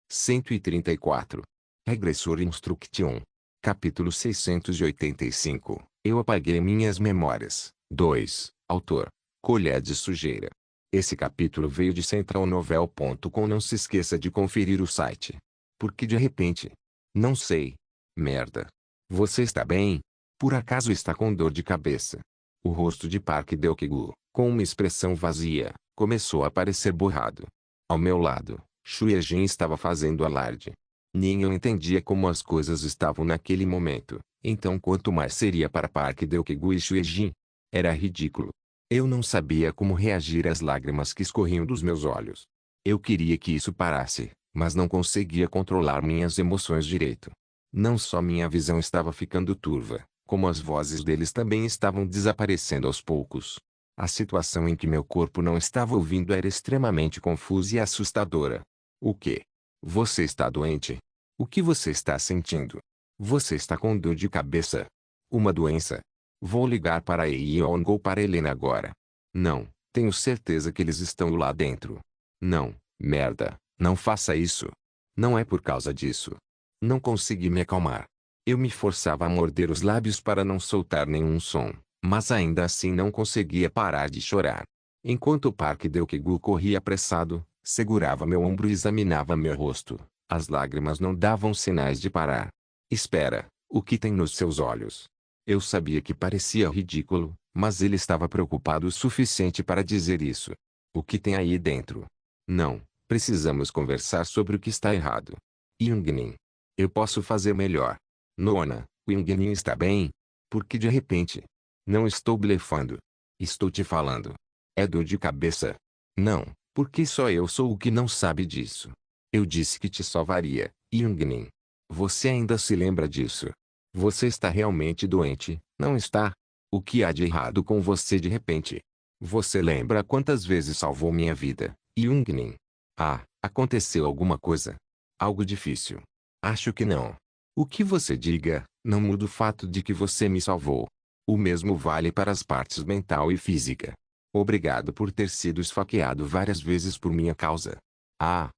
134. Regressor Instruction. Capítulo 685. Eu apaguei minhas memórias. 2. Autor: Colher de Sujeira. Esse capítulo veio de centralnovel.com. Não se esqueça de conferir o site. Porque de repente? Não sei. Merda. Você está bem? Por acaso está com dor de cabeça? O rosto de Park Deok-gu, com uma expressão vazia, começou a parecer borrado. Ao meu lado, Shueijin estava fazendo alarde. Nem eu entendia como as coisas estavam naquele momento, então quanto mais seria para Park Deok-gu e Shueijin? Era ridículo. Eu não sabia como reagir às lágrimas que escorriam dos meus olhos. Eu queria que isso parasse, mas não conseguia controlar minhas emoções direito. Não só minha visão estava ficando turva, como as vozes deles também estavam desaparecendo aos poucos. A situação em que meu corpo não estava ouvindo era extremamente confusa e assustadora. O quê? Você está doente? O que você está sentindo? Você está com dor de cabeça? Uma doença? Vou ligar para a Yeon ou para Helena agora. Não, tenho certeza que eles estão lá dentro. Não, merda, não faça isso. Não é por causa disso. Não consegui me acalmar. Eu me forçava a morder os lábios para não soltar nenhum som, mas ainda assim não conseguia parar de chorar. Enquanto Park Deok-gu corria apressado, segurava meu ombro e examinava meu rosto, as lágrimas não davam sinais de parar. Espera, o que tem nos seus olhos? Eu sabia que parecia ridículo, mas ele estava preocupado o suficiente para dizer isso. O que tem aí dentro? Não, precisamos conversar sobre o que está errado. Youngnin. Eu posso fazer melhor. Nona, o Youngnin está bem? Porque de repente? Não estou blefando. Estou te falando. É dor de cabeça? Não, porque só eu sou o que não sabe disso. Eu disse que te salvaria, Youngnin. Você ainda se lembra disso? Você está realmente doente, não está? O que há de errado com você de repente? Você lembra quantas vezes salvou minha vida, Youngnin? Ah, aconteceu alguma coisa? Algo difícil? Acho que não. O que você diga, não muda o fato de que você me salvou. O mesmo vale para as partes mental e física. Obrigado por ter sido esfaqueado várias vezes por minha causa. Ah!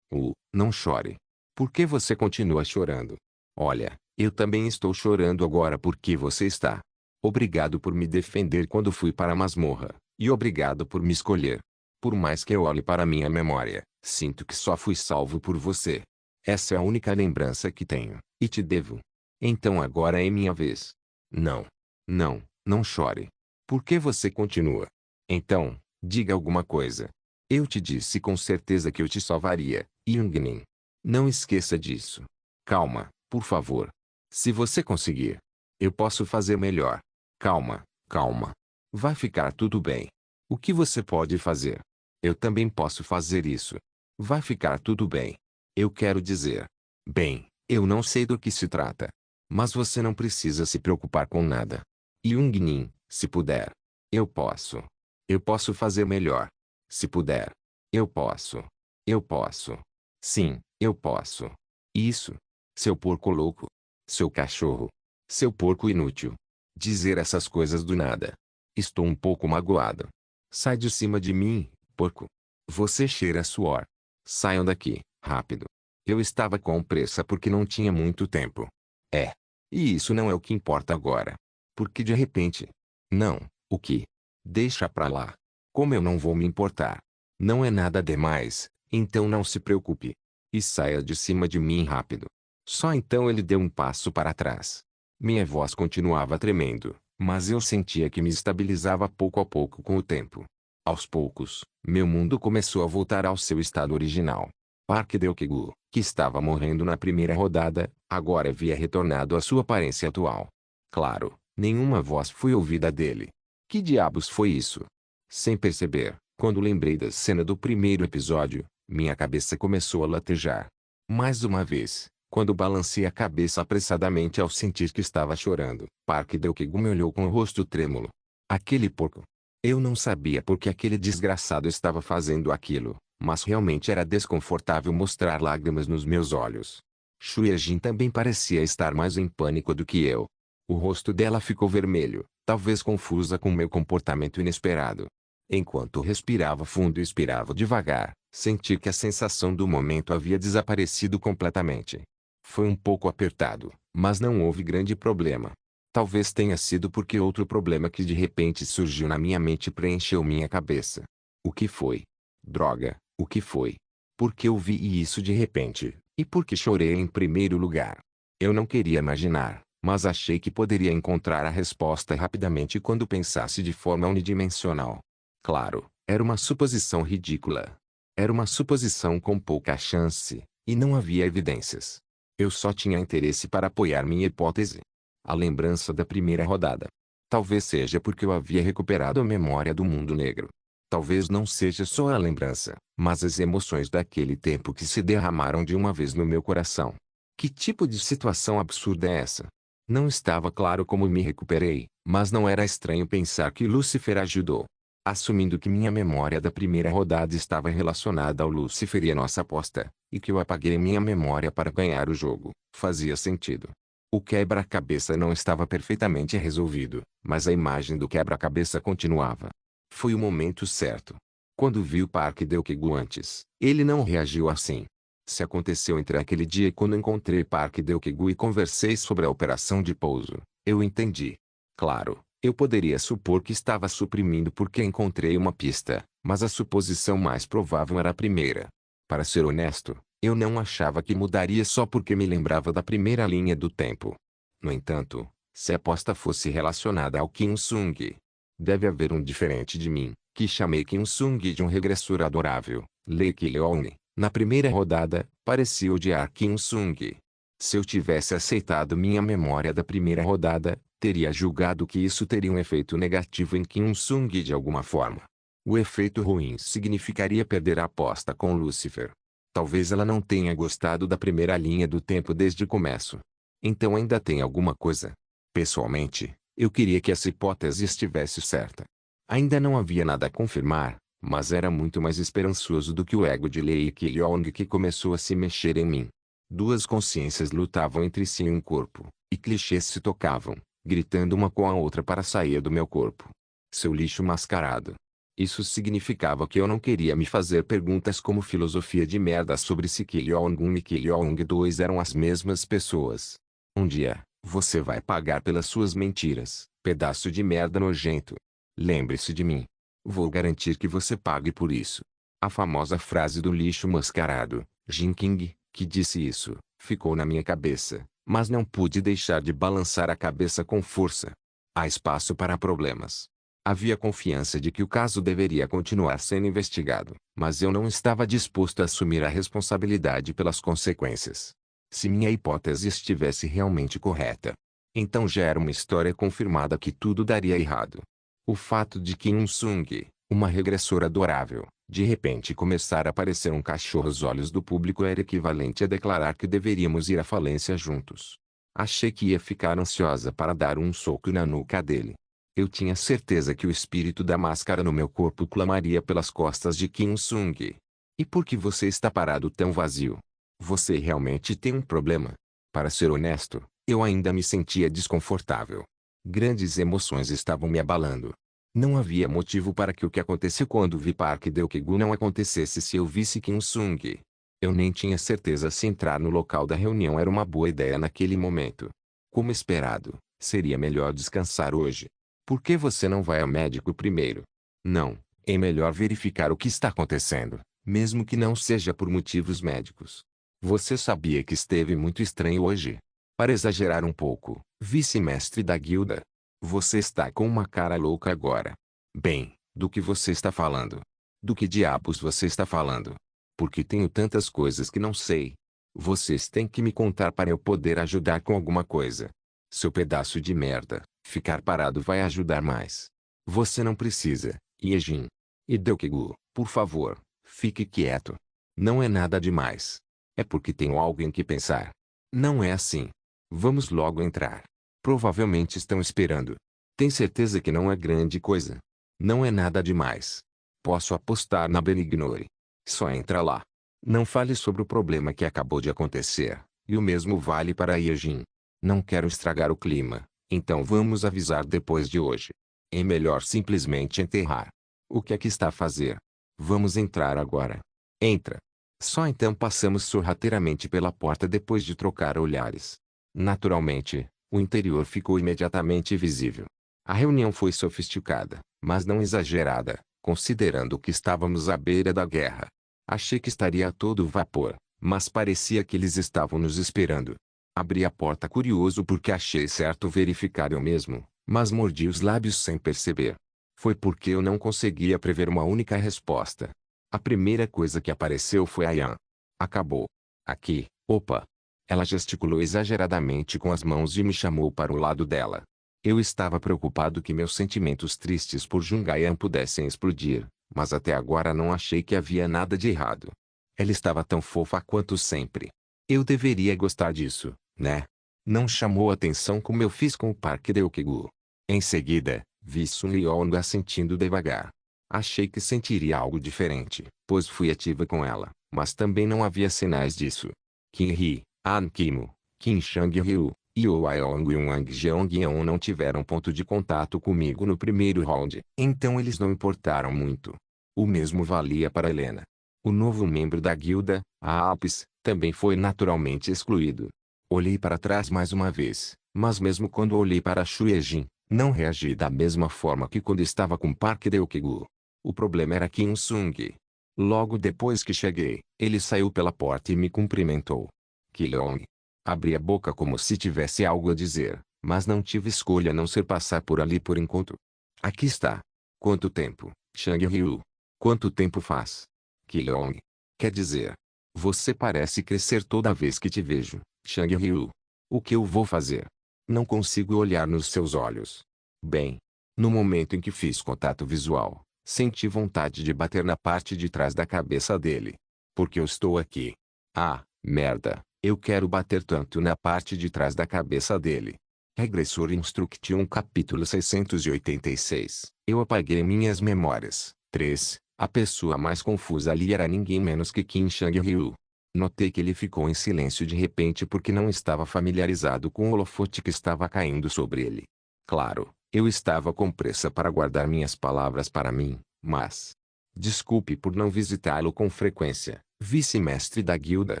Não chore. Por que você continua chorando? Olha, eu também estou chorando agora porque você está. Obrigado por me defender quando fui para a masmorra, e obrigado por me escolher. Por mais que eu olhe para minha memória, sinto que só fui salvo por você. Essa é a única lembrança que tenho, e te devo. Então agora é minha vez. Não. Não, não chore. Por que você continua? Então, diga alguma coisa. Eu te disse com certeza que eu te salvaria, Youngnin. Não esqueça disso. Calma, por favor. Se você conseguir, eu posso fazer melhor. Calma, calma. Vai ficar tudo bem. O que você pode fazer? Eu também posso fazer isso. Vai ficar tudo bem. Eu quero dizer. Bem, eu não sei do que se trata. Mas você não precisa se preocupar com nada. Youngnin, se puder. Eu posso. Eu posso fazer melhor. Se puder. Eu posso. Eu posso. Sim, eu posso. Isso. Seu porco louco. Seu cachorro. Seu porco inútil. Dizer essas coisas do nada. Estou um pouco magoado. Sai de cima de mim, porco. Você cheira a suor. Saiam daqui, rápido. Eu estava com pressa porque não tinha muito tempo. É. E isso não é o que importa agora. Porque de repente. Não, o que? Deixa pra lá. Como eu não vou me importar? Não é nada demais, então não se preocupe. E saia de cima de mim rápido. Só então ele deu um passo para trás. Minha voz continuava tremendo, mas eu sentia que me estabilizava pouco a pouco com o tempo. Aos poucos, meu mundo começou a voltar ao seu estado original. Park Deok-gu, que estava morrendo na primeira rodada, agora havia retornado à sua aparência atual. Claro, nenhuma voz foi ouvida dele. Que diabos foi isso? Sem perceber, quando lembrei da cena do primeiro episódio, minha cabeça começou a latejar. Mais uma vez, quando balancei a cabeça apressadamente ao sentir que estava chorando, Park Deok-gu me olhou com o rosto trêmulo. Aquele porco. Eu não sabia por que aquele desgraçado estava fazendo aquilo, mas realmente era desconfortável mostrar lágrimas nos meus olhos. Shueijin também parecia estar mais em pânico do que eu. O rosto dela ficou vermelho, talvez confusa com meu comportamento inesperado. Enquanto respirava fundo e expirava devagar, senti que a sensação do momento havia desaparecido completamente. Foi um pouco apertado, mas não houve grande problema. Talvez tenha sido porque outro problema que de repente surgiu na minha mente preencheu minha cabeça. O que foi? Droga, o que foi? Por que eu vi isso de repente? E por que chorei em primeiro lugar? Eu não queria imaginar, mas achei que poderia encontrar a resposta rapidamente quando pensasse de forma unidimensional. Claro, era uma suposição ridícula. Era uma suposição com pouca chance, e não havia evidências. Eu só tinha interesse para apoiar minha hipótese. A lembrança da primeira rodada. Talvez seja porque eu havia recuperado a memória do mundo negro. Talvez não seja só a lembrança, mas as emoções daquele tempo que se derramaram de uma vez no meu coração. Que tipo de situação absurda é essa? Não estava claro como me recuperei, mas não era estranho pensar que Lúcifer ajudou. Assumindo que minha memória da primeira rodada estava relacionada ao Lúcifer e a nossa aposta, e que eu apaguei minha memória para ganhar o jogo, fazia sentido. O quebra-cabeça não estava perfeitamente resolvido, mas a imagem do quebra-cabeça continuava. Foi o momento certo. Quando vi o Parque Delkegu antes, ele não reagiu assim. Se aconteceu entre aquele dia e quando encontrei Parque Delkegu e conversei sobre a operação de pouso, eu entendi. Claro, eu poderia supor que estava suprimindo porque encontrei uma pista, mas a suposição mais provável era a primeira. Para ser honesto, eu não achava que mudaria só porque me lembrava da primeira linha do tempo. No entanto, se a aposta fosse relacionada ao Kim Sung, deve haver um diferente de mim, que chamei Kim Sung de um regressor adorável. Lee Ki-leong, na primeira rodada, parecia odiar Kim Sung. Se eu tivesse aceitado minha memória da primeira rodada, teria julgado que isso teria um efeito negativo em Kim Sung de alguma forma. O efeito ruim significaria perder a aposta com Lúcifer. Talvez ela não tenha gostado da primeira linha do tempo desde o começo. Então ainda tem alguma coisa. Pessoalmente, eu queria que essa hipótese estivesse certa. Ainda não havia nada a confirmar, mas era muito mais esperançoso do que o ego de Lee Ki-leong que começou a se mexer em mim. Duas consciências lutavam entre si em um corpo, e clichês se tocavam, gritando uma com a outra para sair do meu corpo. Seu lixo mascarado. Isso significava que eu não queria me fazer perguntas como filosofia de merda sobre se Ki-leong-1 e Ki-leong-2 eram as mesmas pessoas. Um dia, você vai pagar pelas suas mentiras, pedaço de merda nojento. Lembre-se de mim. Vou garantir que você pague por isso. A famosa frase do lixo mascarado, Jin King, que disse isso, ficou na minha cabeça, mas não pude deixar de balançar a cabeça com força. Há espaço para problemas. Havia confiança de que o caso deveria continuar sendo investigado, mas eu não estava disposto a assumir a responsabilidade pelas consequências. Se minha hipótese estivesse realmente correta, então já era uma história confirmada que tudo daria errado. O fato de Kim Sung, uma regressora adorável, de repente começar a parecer um cachorro aos olhos do público era equivalente a declarar que deveríamos ir à falência juntos. Achei que ia ficar ansiosa para dar um soco na nuca dele. Eu tinha certeza que o espírito da máscara no meu corpo clamaria pelas costas de Kim Sung. E por que você está parado tão vazio? Você realmente tem um problema? Para ser honesto, eu ainda me sentia desconfortável. Grandes emoções estavam me abalando. Não havia motivo para que o que aconteceu quando vi Park Deok-gu não acontecesse se eu visse Kim Sung. Eu nem tinha certeza se entrar no local da reunião era uma boa ideia naquele momento. Como esperado, seria melhor descansar hoje. Por que você não vai ao médico primeiro? Não, é melhor verificar o que está acontecendo, mesmo que não seja por motivos médicos. Você sabia que esteve muito estranho hoje? Para exagerar um pouco, vice-mestre da guilda. Você está com uma cara louca agora. Bem, do que você está falando? Do que diabos você está falando? Porque tenho tantas coisas que não sei. Vocês têm que me contar para eu poder ajudar com alguma coisa. Seu pedaço de merda, ficar parado vai ajudar mais. Você não precisa, Yejin. E Deokegu, por favor, fique quieto. Não é nada demais. É porque tenho algo em que pensar. Não é assim. Vamos logo entrar. Provavelmente estão esperando. Tem certeza que não é grande coisa? Não é nada demais. Posso apostar na Benignore. Só entra lá. Não fale sobre o problema que acabou de acontecer, e o mesmo vale para Yejin. Não quero estragar o clima, então vamos avisar depois de hoje. É melhor simplesmente enterrar. O que é que está a fazer? Vamos entrar agora. Entra. Só então passamos sorrateiramente pela porta depois de trocar olhares. Naturalmente, o interior ficou imediatamente visível. A reunião foi sofisticada, mas não exagerada, considerando que estávamos à beira da guerra. Achei que estaria a todo vapor, mas parecia que eles estavam nos esperando. Abri a porta curioso porque achei certo verificar eu mesmo, mas mordi os lábios sem perceber. Foi porque eu não conseguia prever uma única resposta. A primeira coisa que apareceu foi a Yan. Acabou. Aqui, opa. Ela gesticulou exageradamente com as mãos e me chamou para o lado dela. Eu estava preocupado que meus sentimentos tristes por Jungayan pudessem explodir, mas até agora não achei que havia nada de errado. Ela estava tão fofa quanto sempre. Eu deveria gostar disso, né? Não chamou atenção como eu fiz com o Park Deokegu. Em seguida, vi Sun Yeong assentindo devagar. Achei que sentiria algo diferente, pois fui ativa com ela, mas também não havia sinais disso. Kim Hee, An Kimo, Kim Chang-ryu, e o Aeong e o Wang Jeong-yeon não tiveram ponto de contato comigo no primeiro round, então eles não importaram muito. O mesmo valia para Helena. O novo membro da guilda, a Alpes, também foi naturalmente excluído. Olhei para trás mais uma vez, mas mesmo quando olhei para Xu Yejin, não reagi da mesma forma que quando estava com Park Deokegu. O problema era Kim Sung. Logo depois que cheguei, ele saiu pela porta e me cumprimentou. Ki-leong. Abri a boca como se tivesse algo a dizer, mas não tive escolha a não ser passar por ali por enquanto. Aqui está. Quanto tempo, Chang-ryu? Quanto tempo faz? Ki-leong. Quer dizer, você parece crescer toda vez que te vejo, Chang-ryu. O que eu vou fazer? Não consigo olhar nos seus olhos. Bem, no momento em que fiz contato visual, senti vontade de bater na parte de trás da cabeça dele. Porque eu estou aqui. Ah, merda, eu quero bater tanto na parte de trás da cabeça dele. Regressor Instruction capítulo 686. Eu apaguei minhas memórias. 3. A pessoa mais confusa ali era ninguém menos que Kim Chang-ryu. Notei que ele ficou em silêncio de repente porque não estava familiarizado com o holofote que estava caindo sobre ele. Claro, eu estava com pressa para guardar minhas palavras para mim, mas... Desculpe por não visitá-lo com frequência, vice-mestre da guilda.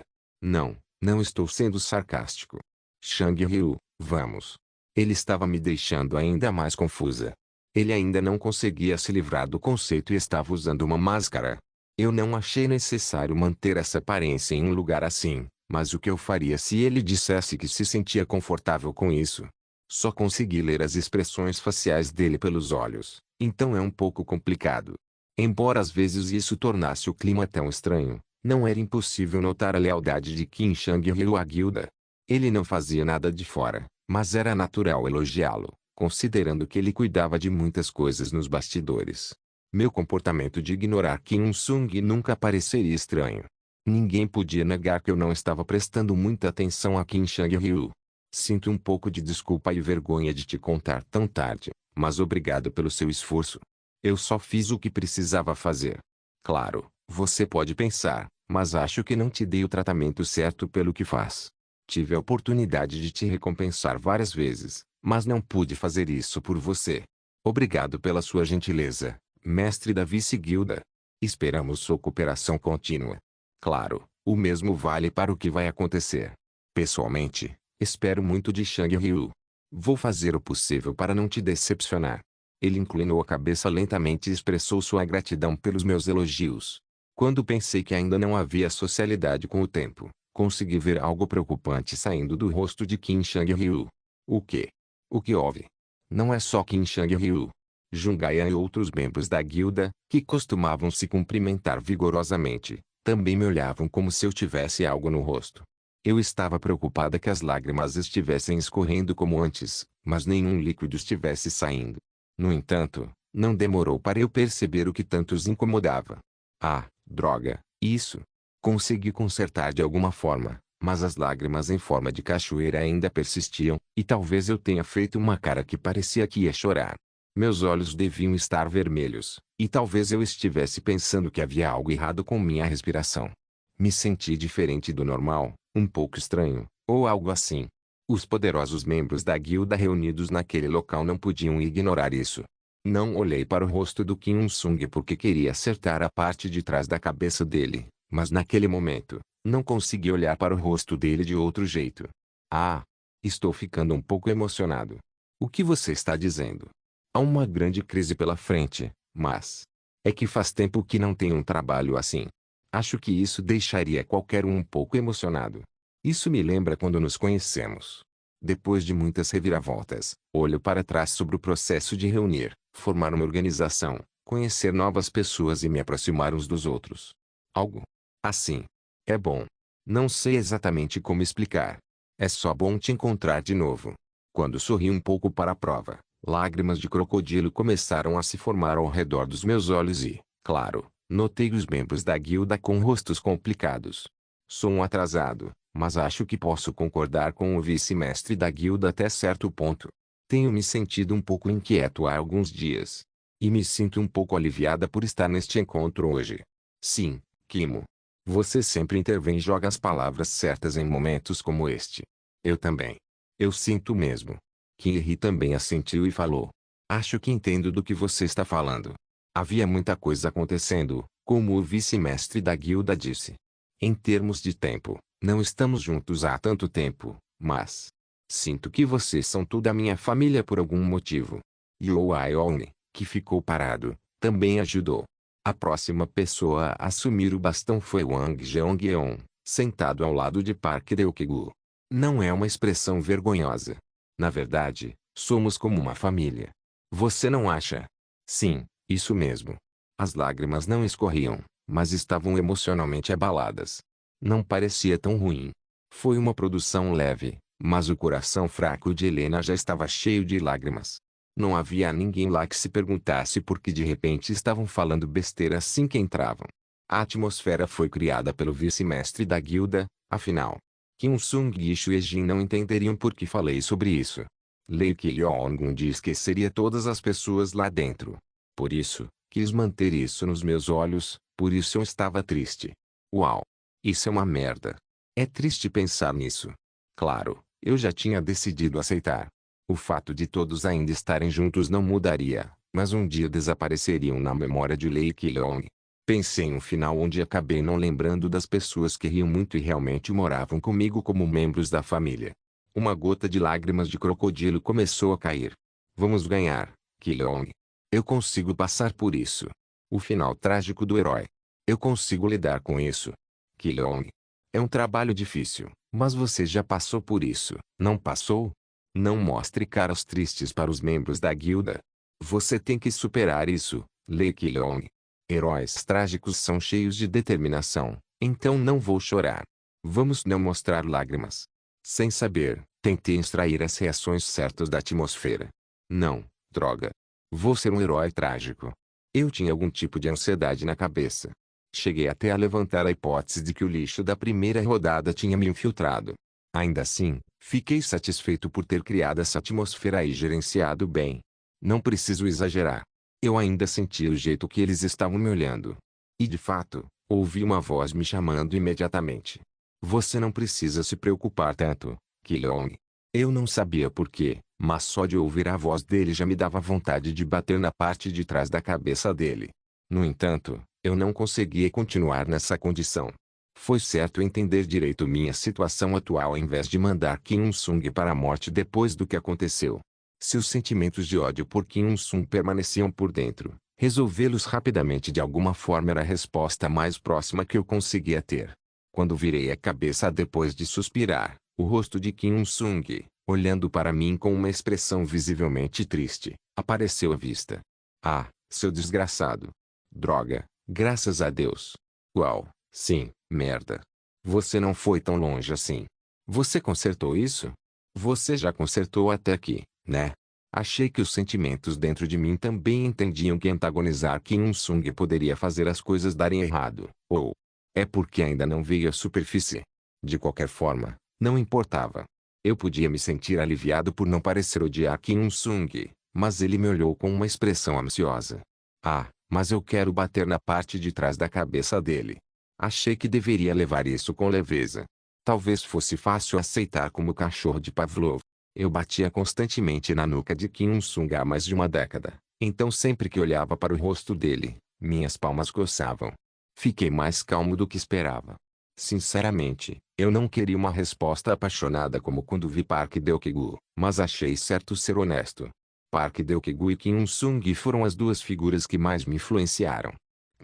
Não estou sendo sarcástico. Chang-ryu, vamos. Ele estava me deixando ainda mais confusa. Ele ainda não conseguia se livrar do conceito e estava usando uma máscara. Eu não achei necessário manter essa aparência em um lugar assim, mas o que eu faria se ele dissesse que se sentia confortável com isso? Só consegui ler as expressões faciais dele pelos olhos, então é um pouco complicado. Embora às vezes isso tornasse o clima tão estranho, não era impossível notar a lealdade de Kim Chang-ryu à guilda. Ele não fazia nada de fora, mas era natural elogiá-lo, considerando que ele cuidava de muitas coisas nos bastidores. Meu comportamento de ignorar Kim Sung nunca pareceria estranho. Ninguém podia negar que eu não estava prestando muita atenção a Kim Chang-ryu. Sinto um pouco de desculpa e vergonha de te contar tão tarde, mas obrigado pelo seu esforço. Eu só fiz o que precisava fazer. Claro, você pode pensar, mas acho que não te dei o tratamento certo pelo que faz. Tive a oportunidade de te recompensar várias vezes, mas não pude fazer isso por você. Obrigado pela sua gentileza, mestre da vice-guilda. Esperamos sua cooperação contínua. Claro, o mesmo vale para o que vai acontecer. Pessoalmente, espero muito de Chang-ryu. Vou fazer o possível para não te decepcionar. Ele inclinou a cabeça lentamente e expressou sua gratidão pelos meus elogios. Quando pensei que ainda não havia socialidade com o tempo, consegui ver algo preocupante saindo do rosto de Kim Chang-ryu. O quê? O que houve? Não é só Kim Chang-ryu. Jungayan e outros membros da guilda, que costumavam se cumprimentar vigorosamente, também me olhavam como se eu tivesse algo no rosto. Eu estava preocupada que as lágrimas estivessem escorrendo como antes, mas nenhum líquido estivesse saindo. No entanto, não demorou para eu perceber o que tanto os incomodava. Ah, droga, isso! Consegui consertar de alguma forma, mas as lágrimas em forma de cachoeira ainda persistiam, e talvez eu tenha feito uma cara que parecia que ia chorar. Meus olhos deviam estar vermelhos, e talvez eu estivesse pensando que havia algo errado com minha respiração. Me senti diferente do normal, um pouco estranho, ou algo assim. Os poderosos membros da guilda reunidos naquele local não podiam ignorar isso. Não olhei para o rosto do Kim Il-sung porque queria acertar a parte de trás da cabeça dele, mas naquele momento, não consegui olhar para o rosto dele de outro jeito. Ah! Estou ficando um pouco emocionado. O que você está dizendo? Há uma grande crise pela frente, mas... é que faz tempo que não tenho um trabalho assim. Acho que isso deixaria qualquer um pouco emocionado. Isso me lembra quando nos conhecemos. Depois de muitas reviravoltas, olho para trás sobre o processo de reunir, formar uma organização, conhecer novas pessoas e me aproximar uns dos outros. Algo assim. É bom. Não sei exatamente como explicar. É só bom te encontrar de novo. Quando sorri um pouco para a prova, lágrimas de crocodilo começaram a se formar ao redor dos meus olhos e, claro, notei os membros da guilda com rostos complicados. Sou um atrasado, mas acho que posso concordar com o vice-mestre da guilda até certo ponto. Tenho me sentido um pouco inquieto há alguns dias. E me sinto um pouco aliviada por estar neste encontro hoje. Sim, Kimo. Você sempre intervém e joga as palavras certas em momentos como este. Eu também. Eu sinto mesmo. Kinri também assentiu e falou. Acho que entendo do que você está falando. Havia muita coisa acontecendo, como o vice-mestre da guilda disse. Em termos de tempo, não estamos juntos há tanto tempo, mas... sinto que vocês são toda a minha família por algum motivo. Yo Aeon, que ficou parado, também ajudou. A próxima pessoa a assumir o bastão foi Wang Jeongyeon, sentado ao lado de Park Ryukyu. Não é uma expressão vergonhosa. Na verdade, somos como uma família. Você não acha? Sim, isso mesmo. As lágrimas não escorriam, mas estavam emocionalmente abaladas. Não parecia tão ruim. Foi uma produção leve, mas o coração fraco de Helena já estava cheio de lágrimas. Não havia ninguém lá que se perguntasse por que de repente estavam falando besteira assim que entravam. A atmosfera foi criada pelo vice-mestre da guilda, afinal. Kim Sung e Shu Jin não entenderiam por que falei sobre isso. Lei Kyong diz que esqueceria todas as pessoas lá dentro. Por isso, quis manter isso nos meus olhos, por isso eu estava triste. Uau! Isso é uma merda. É triste pensar nisso. Claro, eu já tinha decidido aceitar. O fato de todos ainda estarem juntos não mudaria, mas um dia desapareceriam na memória de Lei Kyong. Pensei em um final onde acabei não lembrando das pessoas que riam muito e realmente moravam comigo como membros da família. Uma gota de lágrimas de crocodilo começou a cair. Vamos ganhar, Kyong. Eu consigo passar por isso. O final trágico do herói. Eu consigo lidar com isso. Kyong. É um trabalho difícil, mas você já passou por isso, não passou? Não mostre caras tristes para os membros da guilda. Você tem que superar isso, Lei Kyong. Heróis trágicos são cheios de determinação, então não vou chorar. Vamos não mostrar lágrimas. Sem saber, tentei extrair as reações certas da atmosfera. Não, droga. Vou ser um herói trágico. Eu tinha algum tipo de ansiedade na cabeça. Cheguei até a levantar a hipótese de que o lixo da primeira rodada tinha me infiltrado. Ainda assim, fiquei satisfeito por ter criado essa atmosfera e gerenciado bem. Não preciso exagerar. Eu ainda sentia o jeito que eles estavam me olhando. E de fato, ouvi uma voz me chamando imediatamente. Você não precisa se preocupar tanto, Kyong. Eu não sabia por quê, mas só de ouvir a voz dele já me dava vontade de bater na parte de trás da cabeça dele. No entanto, eu não conseguia continuar nessa condição. Foi certo entender direito minha situação atual ao invés de mandar Kim Il-sung para a morte depois do que aconteceu. Se os sentimentos de ódio por Kim Il-sung permaneciam por dentro, resolvê-los rapidamente de alguma forma era a resposta mais próxima que eu conseguia ter. Quando virei a cabeça depois de suspirar, o rosto de Kim Il-sung, olhando para mim com uma expressão visivelmente triste, apareceu à vista. Ah, seu desgraçado. Droga, graças a Deus. Uau, sim, merda. Você não foi tão longe assim. Você consertou isso? Você já consertou até aqui, né? Achei que os sentimentos dentro de mim também entendiam que antagonizar Kim Il-sung poderia fazer as coisas darem errado, ou... é porque ainda não veio à superfície. De qualquer forma, não importava. Eu podia me sentir aliviado por não parecer odiar Kim Il-sung, mas ele me olhou com uma expressão ansiosa. Ah, mas eu quero bater na parte de trás da cabeça dele. Achei que deveria levar isso com leveza. Talvez fosse fácil aceitar como cachorro de Pavlov. Eu batia constantemente na nuca de Kim Il-sung há mais de uma década, Então sempre que olhava para o rosto dele, minhas palmas coçavam. Fiquei mais calmo do que esperava. Sinceramente, eu não queria uma resposta apaixonada como quando vi Park Deok-gu, mas achei certo ser honesto. Park Deok-gu e Kim Il-sung foram as duas figuras que mais me influenciaram.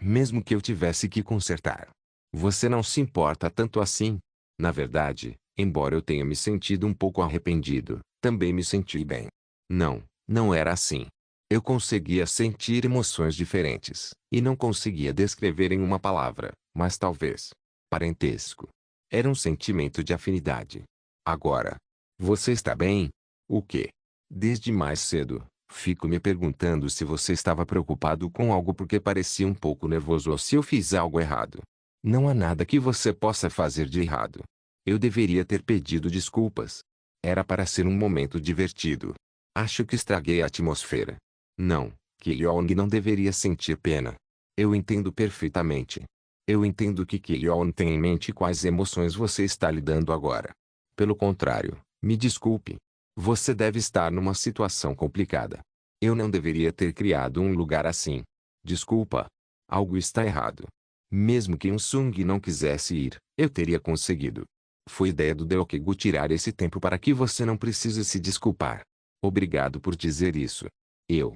Mesmo que eu tivesse que consertar. Você não se importa tanto assim? Na verdade, embora eu tenha me sentido um pouco arrependido, também me senti bem. Não, não era assim. Eu conseguia sentir emoções diferentes, e não conseguia descrever em uma palavra, mas talvez. Parentesco. Era um sentimento de afinidade. Agora. Você está bem? O quê? Desde mais cedo, fico me perguntando se você estava preocupado com algo porque parecia um pouco nervoso ou se eu fiz algo errado. Não há nada que você possa fazer de errado. Eu deveria ter pedido desculpas. Era para ser um momento divertido. Acho que estraguei a atmosfera. Não, Ki-yeon não deveria sentir pena. Eu entendo perfeitamente. Eu entendo que Ki-yeon tem em mente quais emoções você está lidando agora. Pelo contrário, me desculpe. Você deve estar numa situação complicada. Eu não deveria ter criado um lugar assim. Desculpa. Algo está errado. Mesmo que Sung não quisesse ir, eu teria conseguido. Foi ideia do Deok-gu tirar esse tempo para que você não precise se desculpar. Obrigado por dizer isso. Eu.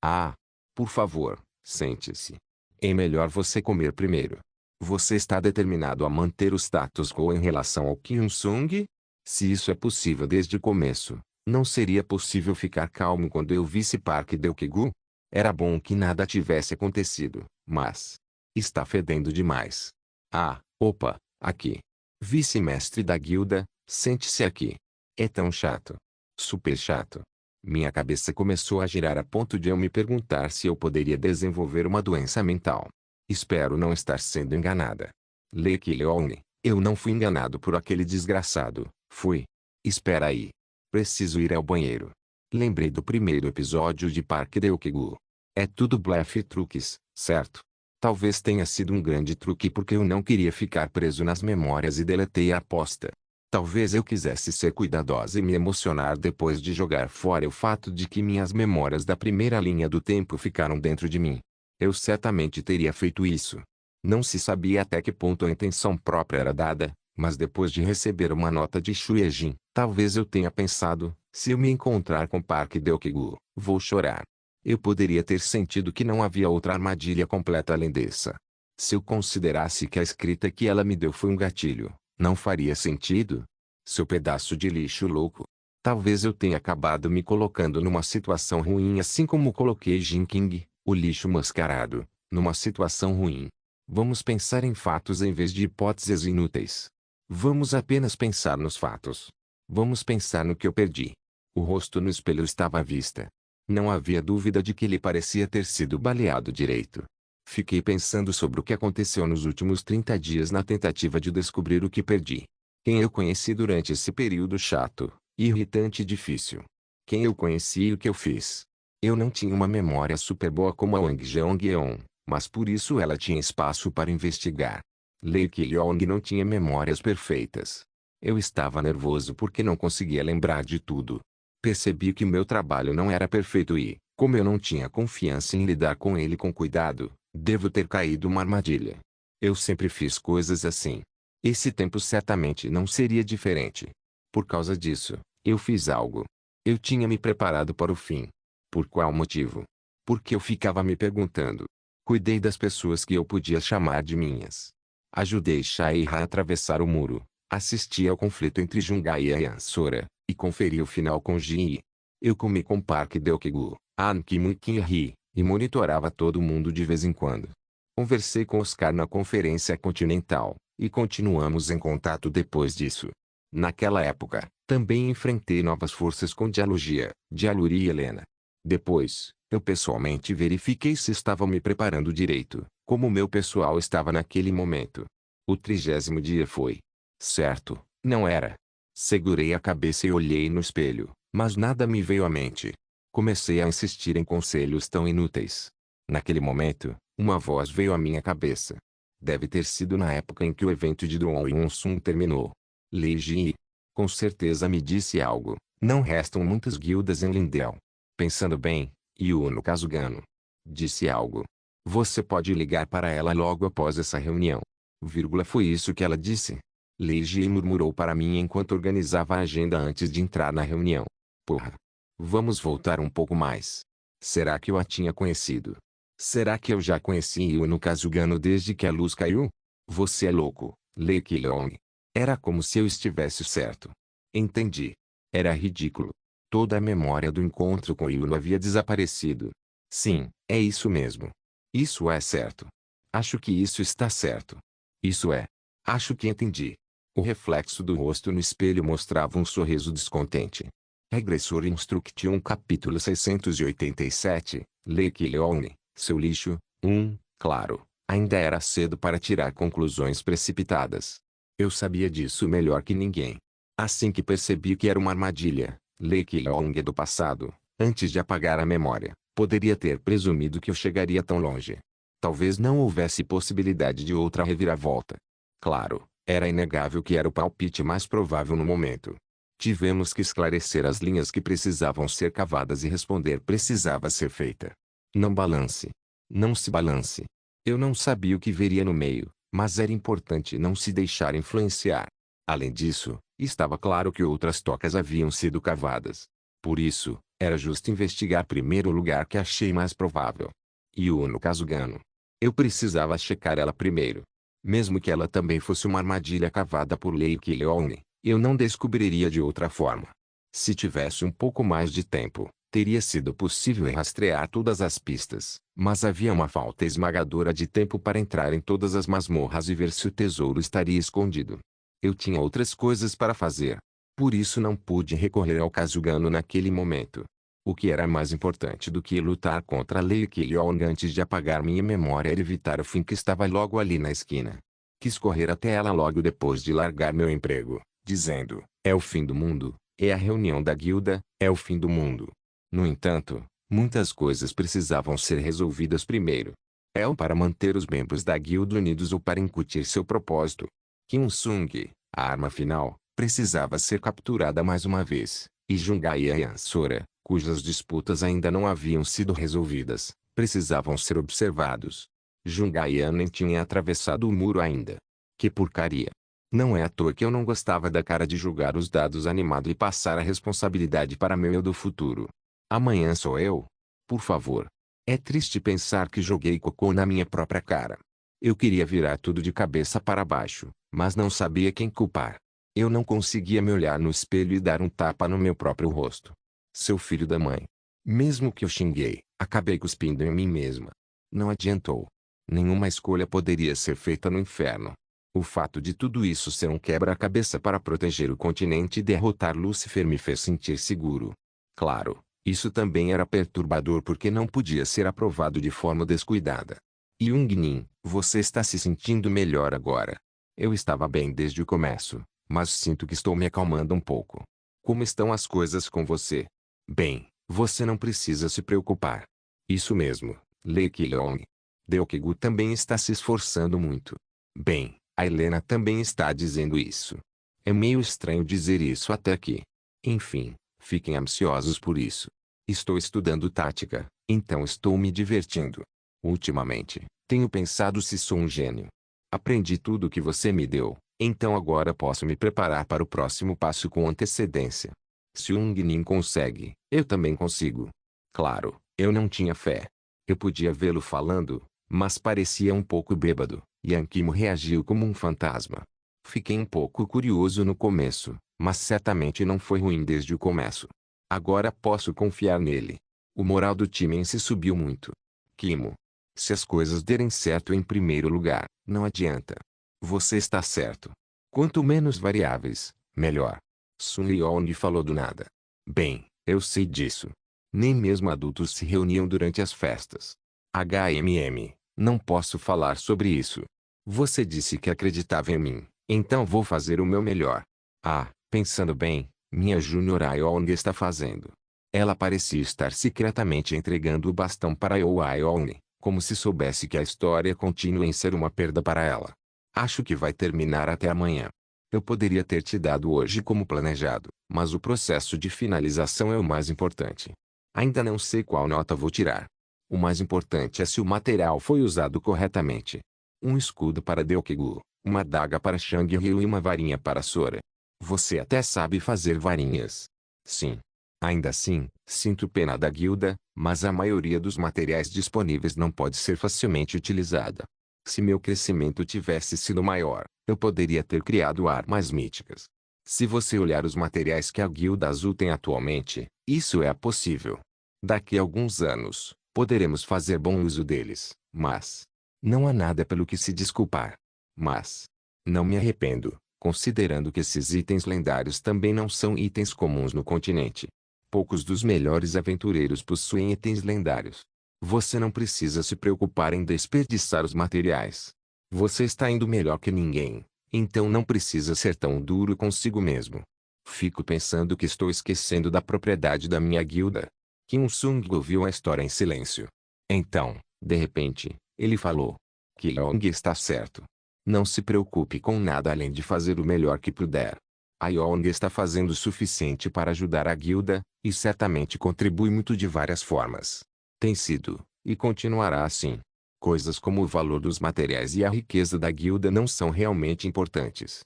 Ah. Por favor, sente-se. É melhor você comer primeiro. Você está determinado a manter o status quo em relação ao Kim Il-sung? Se isso é possível desde o começo, não seria possível ficar calmo quando eu visse Park Deok-gu? Era bom que nada tivesse acontecido, mas... está fedendo demais. Ah, opa, aqui. Vice-mestre da guilda, sente-se aqui. É tão chato. Super chato. Minha cabeça começou a girar a ponto de eu me perguntar se eu poderia desenvolver uma doença mental. Espero não estar sendo enganada. Lee Ki-leong, eu não fui enganado por aquele desgraçado, fui. Espera aí. Preciso ir ao banheiro. Lembrei do primeiro episódio de Park Deok-gu. É tudo blefe e truques, certo? Talvez tenha sido um grande truque porque eu não queria ficar preso nas memórias e deletei a aposta. Talvez eu quisesse ser cuidadosa e me emocionar depois de jogar fora o fato de que minhas memórias da primeira linha do tempo ficaram dentro de mim. Eu certamente teria feito isso. Não se sabia até que ponto a intenção própria era dada, mas depois de receber uma nota de Shueijin, talvez eu tenha pensado, se eu me encontrar com Park Deok-gu, vou chorar. Eu poderia ter sentido que não havia outra armadilha completa além dessa. Se eu considerasse que a escrita que ela me deu foi um gatilho, não faria sentido? Seu pedaço de lixo louco. Talvez eu tenha acabado me colocando numa situação ruim assim como coloquei Jin King, o lixo mascarado, numa situação ruim. Vamos pensar em fatos em vez de hipóteses inúteis. Vamos apenas pensar nos fatos. Vamos pensar no que eu perdi. O rosto no espelho estava à vista. Não havia dúvida de que ele parecia ter sido baleado direito. Fiquei pensando sobre o que aconteceu nos últimos 30 dias na tentativa de descobrir o que perdi. Quem eu conheci durante esse período chato, irritante e difícil. Quem eu conheci e o que eu fiz. Eu não tinha uma memória super boa como a Wang Jeong-yeon, mas por isso ela tinha espaço para investigar. Lee Ki-leong não tinha memórias perfeitas. Eu estava nervoso porque não conseguia lembrar de tudo. Percebi que meu trabalho não era perfeito e, como eu não tinha confiança em lidar com ele com cuidado, devo ter caído uma armadilha. Eu sempre fiz coisas assim. Esse tempo certamente não seria diferente. Por causa disso, eu fiz algo. Eu tinha me preparado para o fim. Por qual motivo? Porque eu ficava me perguntando. Cuidei das pessoas que eu podia chamar de minhas. Ajudei Shai-ha a atravessar o muro. Assisti ao conflito entre Jungai e Ansora, e conferi o final com Ji. Eu comi com Park Deok-gu, An Kim e Kim-hee, e monitorava todo mundo de vez em quando. Conversei com Oscar na Conferência Continental, e continuamos em contato depois disso. Naquela época, também enfrentei novas forças com Dialuri e Helena. Depois, eu pessoalmente verifiquei se estavam me preparando direito, como meu pessoal estava naquele momento. O 30º dia foi. Certo, não era. Segurei a cabeça e olhei no espelho, mas nada me veio à mente. Comecei a insistir em conselhos tão inúteis. Naquele momento, uma voz veio à minha cabeça. Deve ter sido na época em que o evento de Dong Yun-sung terminou. Lee Ji, com certeza me disse algo. Não restam muitas guildas em Lindell. Pensando bem, Yuno Kazugano. Disse algo. Você pode ligar para ela logo após essa reunião. Foi isso que ela disse? Leiji murmurou para mim enquanto organizava a agenda antes de entrar na reunião. Porra. Vamos voltar um pouco mais. Será que eu a tinha conhecido? Será que eu já conheci Yuno Kazugano desde que a luz caiu? Você é louco, Lee Ki-leong. Era como se eu estivesse certo. Entendi. Era ridículo. Toda a memória do encontro com Yuno havia desaparecido. Sim, é isso mesmo. Isso é certo. Acho que isso está certo. Isso é. Acho que entendi. O reflexo do rosto no espelho mostrava um sorriso descontente. Regressor Instruction capítulo 687, Lee Ki-leong, seu lixo. Claro, ainda era cedo para tirar conclusões precipitadas. Eu sabia disso melhor que ninguém. Assim que percebi que era uma armadilha, Lee Ki-leong do passado, antes de apagar a memória, poderia ter presumido que eu chegaria tão longe. Talvez não houvesse possibilidade de outra reviravolta. Claro, era inegável que era o palpite mais provável no momento. Tivemos que esclarecer as linhas que precisavam ser cavadas e responder precisava ser feita. Não balance. Não se balance. Eu não sabia o que veria no meio, mas era importante não se deixar influenciar. Além disso, estava claro que outras tocas haviam sido cavadas. Por isso, era justo investigar primeiro o lugar que achei mais provável. Yuno Kazugano. Eu precisava checar ela primeiro. Mesmo que ela também fosse uma armadilha cavada por Lee Ki-leong, eu não descobriria de outra forma. Se tivesse um pouco mais de tempo, teria sido possível rastrear todas as pistas, mas havia uma falta esmagadora de tempo para entrar em todas as masmorras e ver se o tesouro estaria escondido. Eu tinha outras coisas para fazer. Por isso não pude recorrer ao Kazugano naquele momento. O que era mais importante do que lutar contra Lee Ki-leong antes de apagar minha memória era evitar o fim que estava logo ali na esquina. Quis correr até ela logo depois de largar meu emprego, dizendo, é o fim do mundo, é a reunião da guilda, é o fim do mundo. No entanto, muitas coisas precisavam ser resolvidas primeiro. Para manter os membros da guilda unidos ou para incutir seu propósito. Kim Sung, a arma final, precisava ser capturada mais uma vez, e Jungai e Ansora, cujas disputas ainda não haviam sido resolvidas, precisavam ser observados. Jungai nem tinha atravessado o muro ainda. Que porcaria! Não é à toa que eu não gostava da cara de julgar os dados animado e passar a responsabilidade para meu eu do futuro. Amanhã sou eu? Por favor. É triste pensar que joguei cocô na minha própria cara. Eu queria virar tudo de cabeça para baixo, mas não sabia quem culpar. Eu não conseguia me olhar no espelho e dar um tapa no meu próprio rosto. Seu filho da mãe. Mesmo que eu xinguei, acabei cuspindo em mim mesma. Não adiantou. Nenhuma escolha poderia ser feita no inferno. O fato de tudo isso ser um quebra-cabeça para proteger o continente e derrotar Lúcifer me fez sentir seguro. Claro, isso também era perturbador porque não podia ser aprovado de forma descuidada. Jung-Nin, você está se sentindo melhor agora. Eu estava bem desde o começo, mas sinto que estou me acalmando um pouco. Como estão as coisas com você? Bem, você não precisa se preocupar. Isso mesmo, Lee Ki-leong. Deokegu também está se esforçando muito. Bem, a Helena também está dizendo isso. É meio estranho dizer isso até aqui. Enfim, fiquem ansiosos por isso. Estou estudando tática, então estou me divertindo. Ultimamente, tenho pensado se sou um gênio. Aprendi tudo o que você me deu, então agora posso me preparar para o próximo passo com antecedência. Se Jung-Nin consegue, eu também consigo. Claro, eu não tinha fé. Eu podia vê-lo falando, mas parecia um pouco bêbado. Yang Kimo reagiu como um fantasma. Fiquei um pouco curioso no começo, mas certamente não foi ruim desde o começo. Agora posso confiar nele. O moral do time em si subiu muito. Kimo. Se as coisas derem certo em primeiro lugar, não adianta. Você está certo. Quanto menos variáveis, melhor. Sun Yeong falou do nada. Bem, eu sei disso. Nem mesmo adultos se reuniam durante as festas. Não posso falar sobre isso. Você disse que acreditava em mim, então vou fazer o meu melhor. Pensando bem, minha Junior Aeong está fazendo. Ela parecia estar secretamente entregando o bastão para Yo Aeong, como se soubesse que a história continua em ser uma perda para ela. Acho que vai terminar até amanhã. Eu poderia ter te dado hoje como planejado, mas o processo de finalização é o mais importante. Ainda não sei qual nota vou tirar. O mais importante é se o material foi usado corretamente. Um escudo para Deokigu, uma adaga para Shang-Ryu e uma varinha para Sora. Você até sabe fazer varinhas. Sim. Ainda assim, sinto pena da guilda, mas a maioria dos materiais disponíveis não pode ser facilmente utilizada. Se meu crescimento tivesse sido maior, eu poderia ter criado armas míticas. Se você olhar os materiais que a Guilda Azul tem atualmente, isso é possível. Daqui a alguns anos, poderemos fazer bom uso deles, mas não há nada pelo que se desculpar. Mas não me arrependo, considerando que esses itens lendários também não são itens comuns no continente. Poucos dos melhores aventureiros possuem itens lendários. Você não precisa se preocupar em desperdiçar os materiais. Você está indo melhor que ninguém, então não precisa ser tão duro consigo mesmo. Fico pensando que estou esquecendo da propriedade da minha guilda. Kim Sung ouviu a história em silêncio. Então, de repente, ele falou: Kyong está certo. Não se preocupe com nada além de fazer o melhor que puder. A Yong está fazendo o suficiente para ajudar a guilda, e certamente contribui muito de várias formas. Tem sido, e continuará assim. Coisas como o valor dos materiais e a riqueza da guilda não são realmente importantes.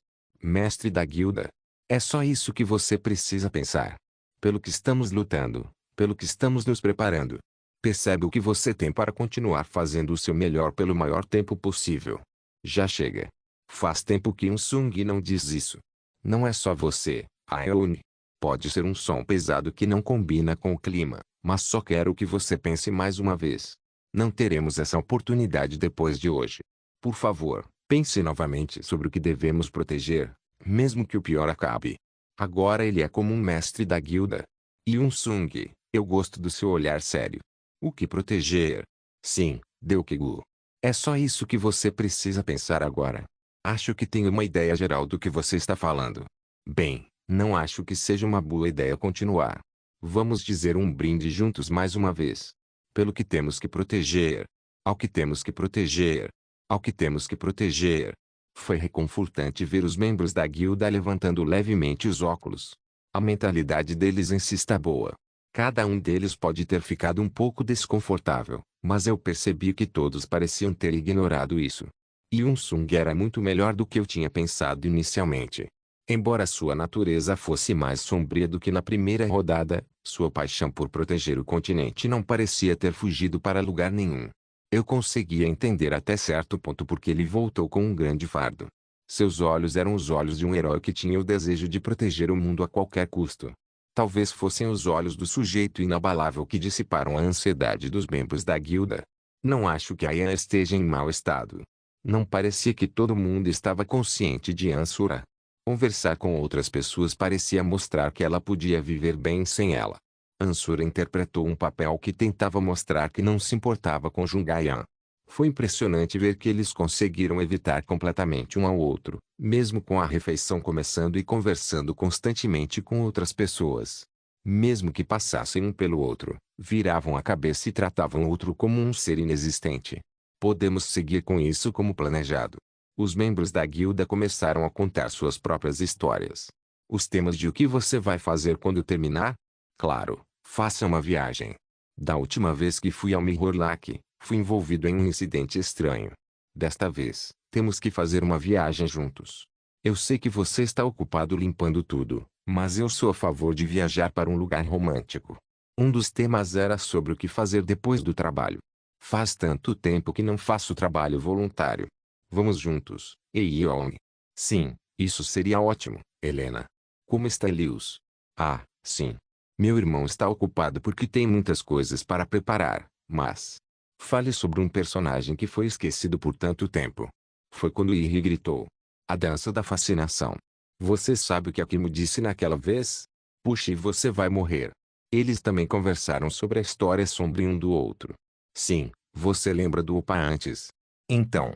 Mestre da guilda. É só isso que você precisa pensar. Pelo que estamos lutando, pelo que estamos nos preparando. Percebe o que você tem para continuar fazendo o seu melhor pelo maior tempo possível. Já chega. Faz tempo que Sung não diz isso. Não é só você, Aeon. Pode ser um som pesado que não combina com o clima, mas só quero que você pense mais uma vez. Não teremos essa oportunidade depois de hoje. Por favor, pense novamente sobre o que devemos proteger, mesmo que o pior acabe. Agora ele é como um mestre da guilda. Sung, eu gosto do seu olhar sério. O que proteger? Sim, Deokigu. É só isso que você precisa pensar agora. Acho que tenho uma ideia geral do que você está falando. Bem, não acho que seja uma boa ideia continuar. Vamos dizer um brinde juntos mais uma vez. Pelo que temos que proteger. Ao que temos que proteger. Ao que temos que proteger. Foi reconfortante ver os membros da guilda levantando levemente os óculos. A mentalidade deles em si está boa. Cada um deles pode ter ficado um pouco desconfortável, mas eu percebi que todos pareciam ter ignorado isso. Sung era muito melhor do que eu tinha pensado inicialmente. Embora sua natureza fosse mais sombria do que na primeira rodada, sua paixão por proteger o continente não parecia ter fugido para lugar nenhum. Eu conseguia entender até certo ponto porque ele voltou com um grande fardo. Seus olhos eram os olhos de um herói que tinha o desejo de proteger o mundo a qualquer custo. Talvez fossem os olhos do sujeito inabalável que dissiparam a ansiedade dos membros da guilda. Não acho que Ayan esteja em mau estado. Não parecia que todo mundo estava consciente de Ansura. Conversar com outras pessoas parecia mostrar que ela podia viver bem sem ela. Ansura interpretou um papel que tentava mostrar que não se importava com Jungayan. Foi impressionante ver que eles conseguiram evitar completamente um ao outro, mesmo com a refeição começando e conversando constantemente com outras pessoas. Mesmo que passassem um pelo outro, viravam a cabeça e tratavam o outro como um ser inexistente. Podemos seguir com isso como planejado. Os membros da guilda começaram a contar suas próprias histórias. Os temas de o que você vai fazer quando terminar? Claro, faça uma viagem. Da última vez que fui ao Mirror Lake, fui envolvido em um incidente estranho. Desta vez, temos que fazer uma viagem juntos. Eu sei que você está ocupado limpando tudo, mas eu sou a favor de viajar para um lugar romântico. Um dos temas era sobre o que fazer depois do trabalho. Faz tanto tempo que não faço trabalho voluntário. Vamos juntos, Yeong. Sim, isso seria ótimo, Helena. Como está Elius? Ah, sim. Meu irmão está ocupado porque tem muitas coisas para preparar, mas fale sobre um personagem que foi esquecido por tanto tempo. Foi quando Iri gritou. A dança da fascinação. Você sabe o que Akimo disse naquela vez? Puxa, e você vai morrer. Eles também conversaram sobre a história sombria um do outro. Sim, você lembra do Opa antes? Então,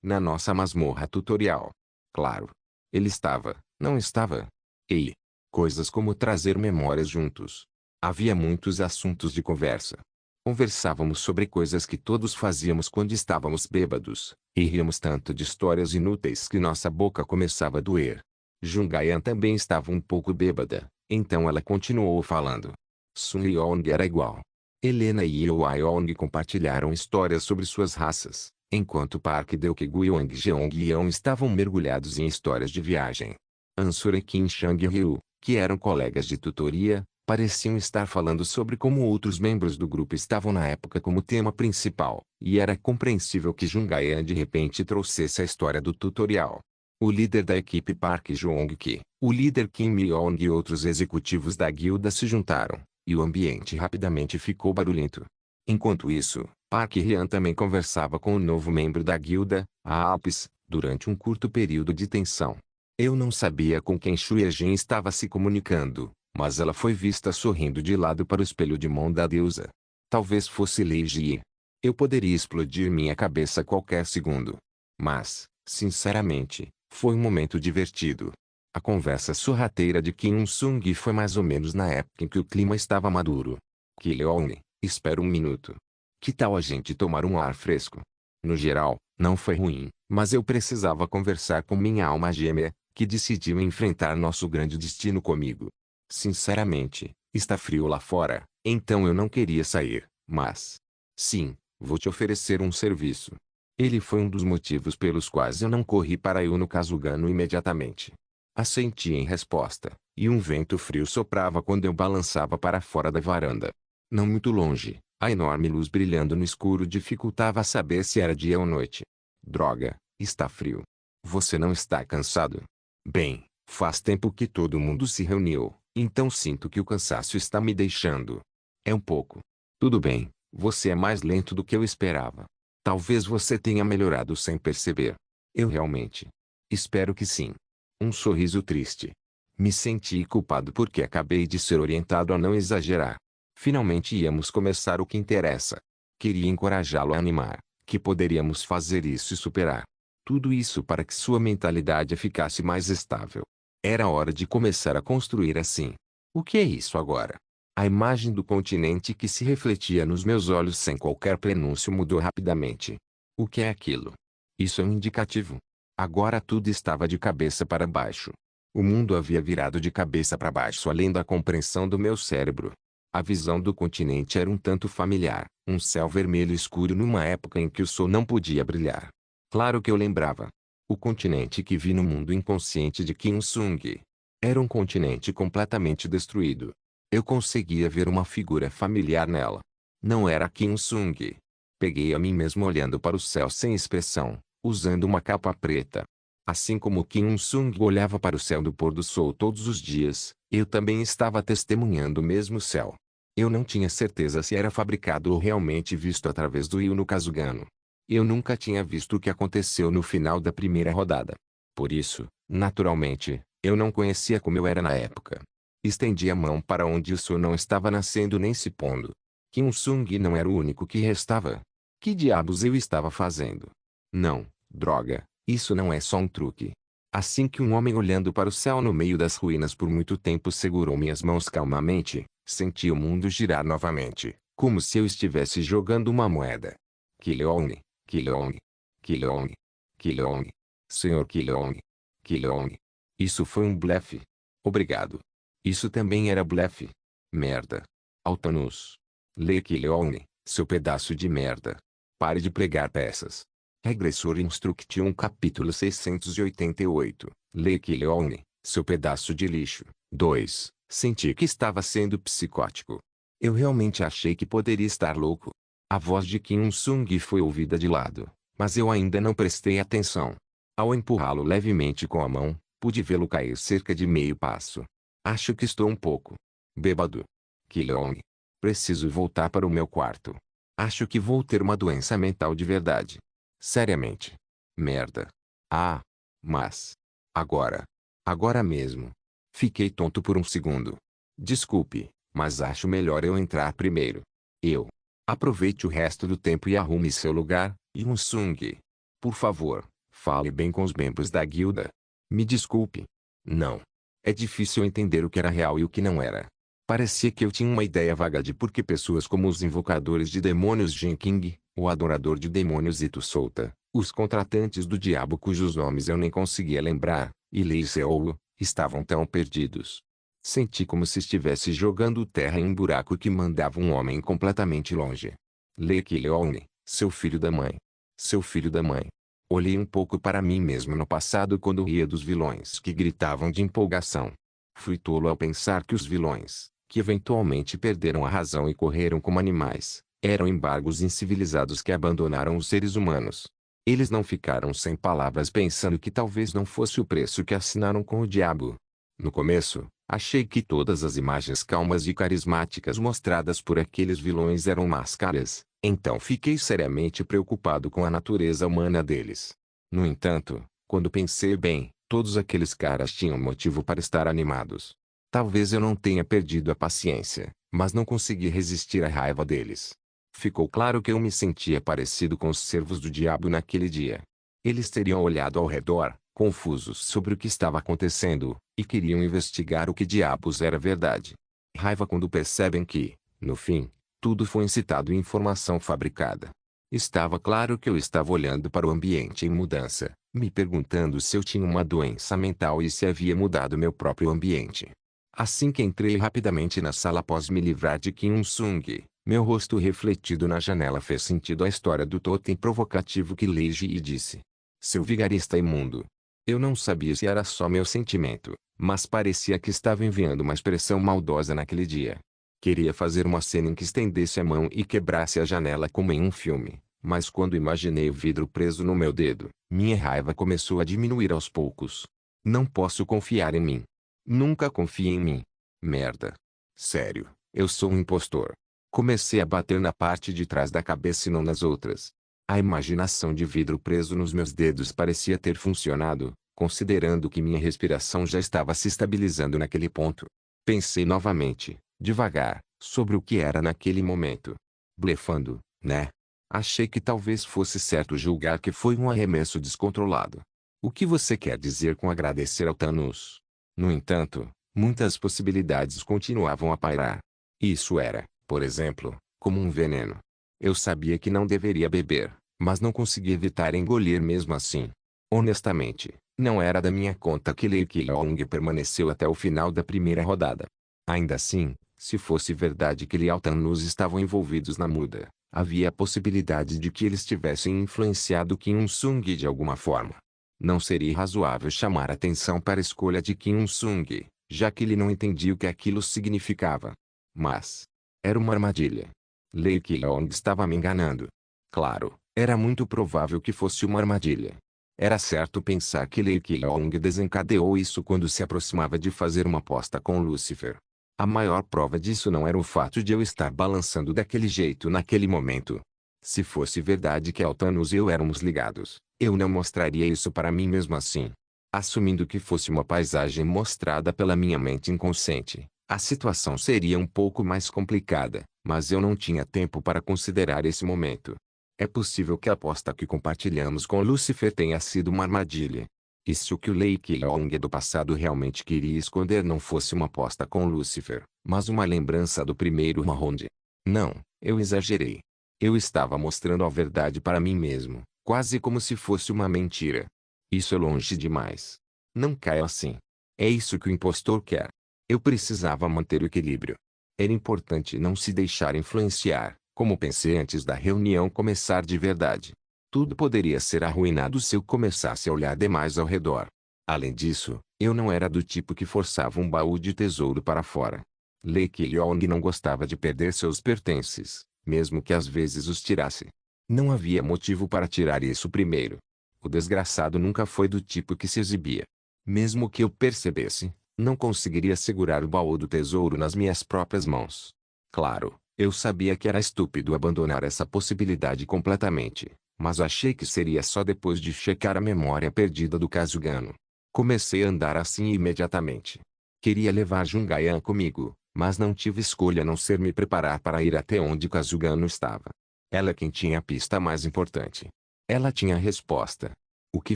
na nossa masmorra tutorial. Claro. Ele estava, não estava? Ei. Coisas como trazer memórias juntos. Havia muitos assuntos de conversa. Conversávamos sobre coisas que todos fazíamos quando estávamos bêbados, e ríamos tanto de histórias inúteis que nossa boca começava a doer. Jungayan também estava um pouco bêbada, então ela continuou falando. Sun Yong era igual. Helena e Yeo Yong compartilharam histórias sobre suas raças, enquanto Park Deok-gu e Wang Jeong-yeon estavam mergulhados em histórias de viagem. Ansura e Kim Chang-ryu, que eram colegas de tutoria, pareciam estar falando sobre como outros membros do grupo estavam na época como tema principal, e era compreensível que Jung-ae de repente trouxesse a história do tutorial. O líder da equipe Park Jong-ki, o líder Kim Mi-yong e outros executivos da guilda se juntaram, e o ambiente rapidamente ficou barulhento. Enquanto isso, Park Hye-an também conversava com o novo membro da guilda, a Alpes, durante um curto período de tensão. Eu não sabia com quem Shu Ye-jin estava se comunicando, mas ela foi vista sorrindo de lado para o espelho de mão da deusa. Talvez fosse Lei Jie. Eu poderia explodir minha cabeça a qualquer segundo. Mas, sinceramente, foi um momento divertido. A conversa sorrateira de Kim Un-sung foi mais ou menos na época em que o clima estava maduro. Ki Leon, espera um minuto. Que tal a gente tomar um ar fresco? No geral, não foi ruim, mas eu precisava conversar com minha alma gêmea, que decidiu enfrentar nosso grande destino comigo. Sinceramente, está frio lá fora, então eu não queria sair, mas... Sim, vou te oferecer um serviço. Ele foi um dos motivos pelos quais eu não corri para Yuno Kazugano imediatamente. Assenti em resposta, e um vento frio soprava quando eu balançava para fora da varanda. Não muito longe, a enorme luz brilhando no escuro dificultava saber se era dia ou noite. Droga, está frio. Você não está cansado? Bem, faz tempo que todo mundo se reuniu, então sinto que o cansaço está me deixando. É um pouco. Tudo bem, você é mais lento do que eu esperava. Talvez você tenha melhorado sem perceber. Eu realmente. Espero que sim. Um sorriso triste. Me senti culpado porque acabei de ser orientado a não exagerar. Finalmente íamos começar o que interessa. Queria encorajá-lo a animar, que poderíamos fazer isso e superar. Tudo isso para que sua mentalidade ficasse mais estável. Era hora de começar a construir assim. O que é isso agora? A imagem do continente que se refletia nos meus olhos sem qualquer prenúncio mudou rapidamente. O que é aquilo? Isso é um indicativo. Agora tudo estava de cabeça para baixo. O mundo havia virado de cabeça para baixo além da compreensão do meu cérebro. A visão do continente era um tanto familiar, um céu vermelho escuro numa época em que o sol não podia brilhar. Claro que eu lembrava. O continente que vi no mundo inconsciente de Kim Sung. Era um continente completamente destruído. Eu conseguia ver uma figura familiar nela. Não era Kim Sung. Peguei a mim mesmo olhando para o céu sem expressão, usando uma capa preta. Assim como Kim Sung olhava para o céu do pôr do sol todos os dias, eu também estava testemunhando o mesmo céu. Eu não tinha certeza se era fabricado ou realmente visto através do Yuno Kazugano. Eu nunca tinha visto o que aconteceu no final da primeira rodada. Por isso, naturalmente, eu não conhecia como eu era na época. Estendi a mão para onde o sol não estava nascendo nem se pondo. Kim Sung não era o único que restava. Que diabos eu estava fazendo? Não, droga, isso não é só um truque. Assim que um homem olhando para o céu no meio das ruínas por muito tempo segurou minhas mãos calmamente, senti o mundo girar novamente, como se eu estivesse jogando uma moeda. Kileong, Kileong, Kileong, Kileong, Senhor Kileong, Kileong. Isso foi um blefe. Obrigado. Isso também era blefe. Merda. Altanus. Lei Kileong, seu pedaço de merda. Pare de pregar peças. Regressor Instruction capítulo 688. Lei Kileong, seu pedaço de lixo. 2. Senti que estava sendo psicótico. Eu realmente achei que poderia estar louco. A voz de Kim Un-sung foi ouvida de lado, mas eu ainda não prestei atenção. Ao empurrá-lo levemente com a mão, pude vê-lo cair cerca de meio passo. Acho que estou um pouco bêbado. Kileong. Preciso voltar para o meu quarto. Acho que vou ter uma doença mental de verdade. Seriamente. Merda. Ah. Mas. Agora. Agora mesmo. Fiquei tonto por um segundo. Desculpe, mas acho melhor eu entrar primeiro. Eu. Aproveite o resto do tempo e arrume seu lugar, Yun-sung. Por favor, fale bem com os membros da guilda. Me desculpe. Não. É difícil entender o que era real e o que não era. Parecia que eu tinha uma ideia vaga de por que pessoas como os invocadores de demônios Jin King, o adorador de demônios Ito Souta, os contratantes do diabo cujos nomes eu nem conseguia lembrar, e Lee Seou, estavam tão perdidos. Senti como se estivesse jogando terra em um buraco que mandava um homem completamente longe. Lake Leone, seu filho da mãe. Seu filho da mãe. Olhei um pouco para mim mesmo no passado quando ria dos vilões que gritavam de empolgação. Fui tolo ao pensar que os vilões, que eventualmente perderam a razão e correram como animais, eram embargos incivilizados que abandonaram os seres humanos. Eles não ficaram sem palavras pensando que talvez não fosse o preço que assinaram com o diabo. No começo, achei que todas as imagens calmas e carismáticas mostradas por aqueles vilões eram máscaras, então fiquei seriamente preocupado com a natureza humana deles. No entanto, quando pensei bem, todos aqueles caras tinham motivo para estar animados. Talvez eu não tenha perdido a paciência, mas não consegui resistir à raiva deles. Ficou claro que eu me sentia parecido com os servos do diabo naquele dia. Eles teriam olhado ao redor, confusos sobre o que estava acontecendo, e queriam investigar o que diabos era verdade. Raiva quando percebem que, no fim, tudo foi incitado e informação fabricada. Estava claro que eu estava olhando para o ambiente em mudança, me perguntando se eu tinha uma doença mental e se havia mudado meu próprio ambiente. Assim que entrei rapidamente na sala após me livrar de Kim Un-sung, meu rosto refletido na janela fez sentido à história do totem provocativo que Lei Ji disse. Seu vigarista imundo. Eu não sabia se era só meu sentimento, mas parecia que estava enviando uma expressão maldosa naquele dia. Queria fazer uma cena em que estendesse a mão e quebrasse a janela como em um filme, mas quando imaginei o vidro preso no meu dedo, minha raiva começou a diminuir aos poucos. Não posso confiar em mim. Nunca confie em mim. Merda. Sério, eu sou um impostor. Comecei a bater na parte de trás da cabeça e não nas outras. A imaginação de vidro preso nos meus dedos parecia ter funcionado, considerando que minha respiração já estava se estabilizando naquele ponto. Pensei novamente, devagar, sobre o que era naquele momento. Blefando, né? Achei que talvez fosse certo julgar que foi um arremesso descontrolado. O que você quer dizer com agradecer ao Thanos? No entanto, muitas possibilidades continuavam a pairar. Isso era, por exemplo, como um veneno. Eu sabia que não deveria beber, mas não conseguia evitar engolir mesmo assim. Honestamente, não era da minha conta que Lei Keong permaneceu até o final da primeira rodada. Ainda assim, se fosse verdade que Liao Thanos estavam envolvidos na muda, havia a possibilidade de que eles tivessem influenciado Kim Un-sung de alguma forma. Não seria razoável chamar atenção para a escolha de Kim Un-sung, já que ele não entendia o que aquilo significava. Mas era uma armadilha. Lei Keong estava me enganando. Claro, era muito provável que fosse uma armadilha. Era certo pensar que Lei Keong desencadeou isso quando se aproximava de fazer uma aposta com Lúcifer. A maior prova disso não era o fato de eu estar balançando daquele jeito naquele momento. Se fosse verdade que Thanos e eu éramos ligados, eu não mostraria isso para mim mesmo assim. Assumindo que fosse uma paisagem mostrada pela minha mente inconsciente, a situação seria um pouco mais complicada, mas eu não tinha tempo para considerar esse momento. É possível que a aposta que compartilhamos com Lúcifer tenha sido uma armadilha. E se o que o Lei Keong do passado realmente queria esconder não fosse uma aposta com Lúcifer, mas uma lembrança do primeiro round? Não, eu exagerei. Eu estava mostrando a verdade para mim mesmo, quase como se fosse uma mentira. Isso é longe demais. Não caia assim. É isso que o impostor quer. Eu precisava manter o equilíbrio. Era importante não se deixar influenciar, como pensei antes da reunião começar de verdade. Tudo poderia ser arruinado se eu começasse a olhar demais ao redor. Além disso, eu não era do tipo que forçava um baú de tesouro para fora. Lei Keong não gostava de perder seus pertences, mesmo que às vezes os tirasse. Não havia motivo para tirar isso primeiro. O desgraçado nunca foi do tipo que se exibia. Mesmo que eu percebesse, não conseguiria segurar o baú do tesouro nas minhas próprias mãos. Claro, eu sabia que era estúpido abandonar essa possibilidade completamente, mas achei que seria só depois de checar a memória perdida do Kazugano. Comecei a andar assim imediatamente. Queria levar Jungayan comigo, mas não tive escolha a não ser me preparar para ir até onde Kazugano estava. Ela quem tinha a pista mais importante. Ela tinha a resposta. O que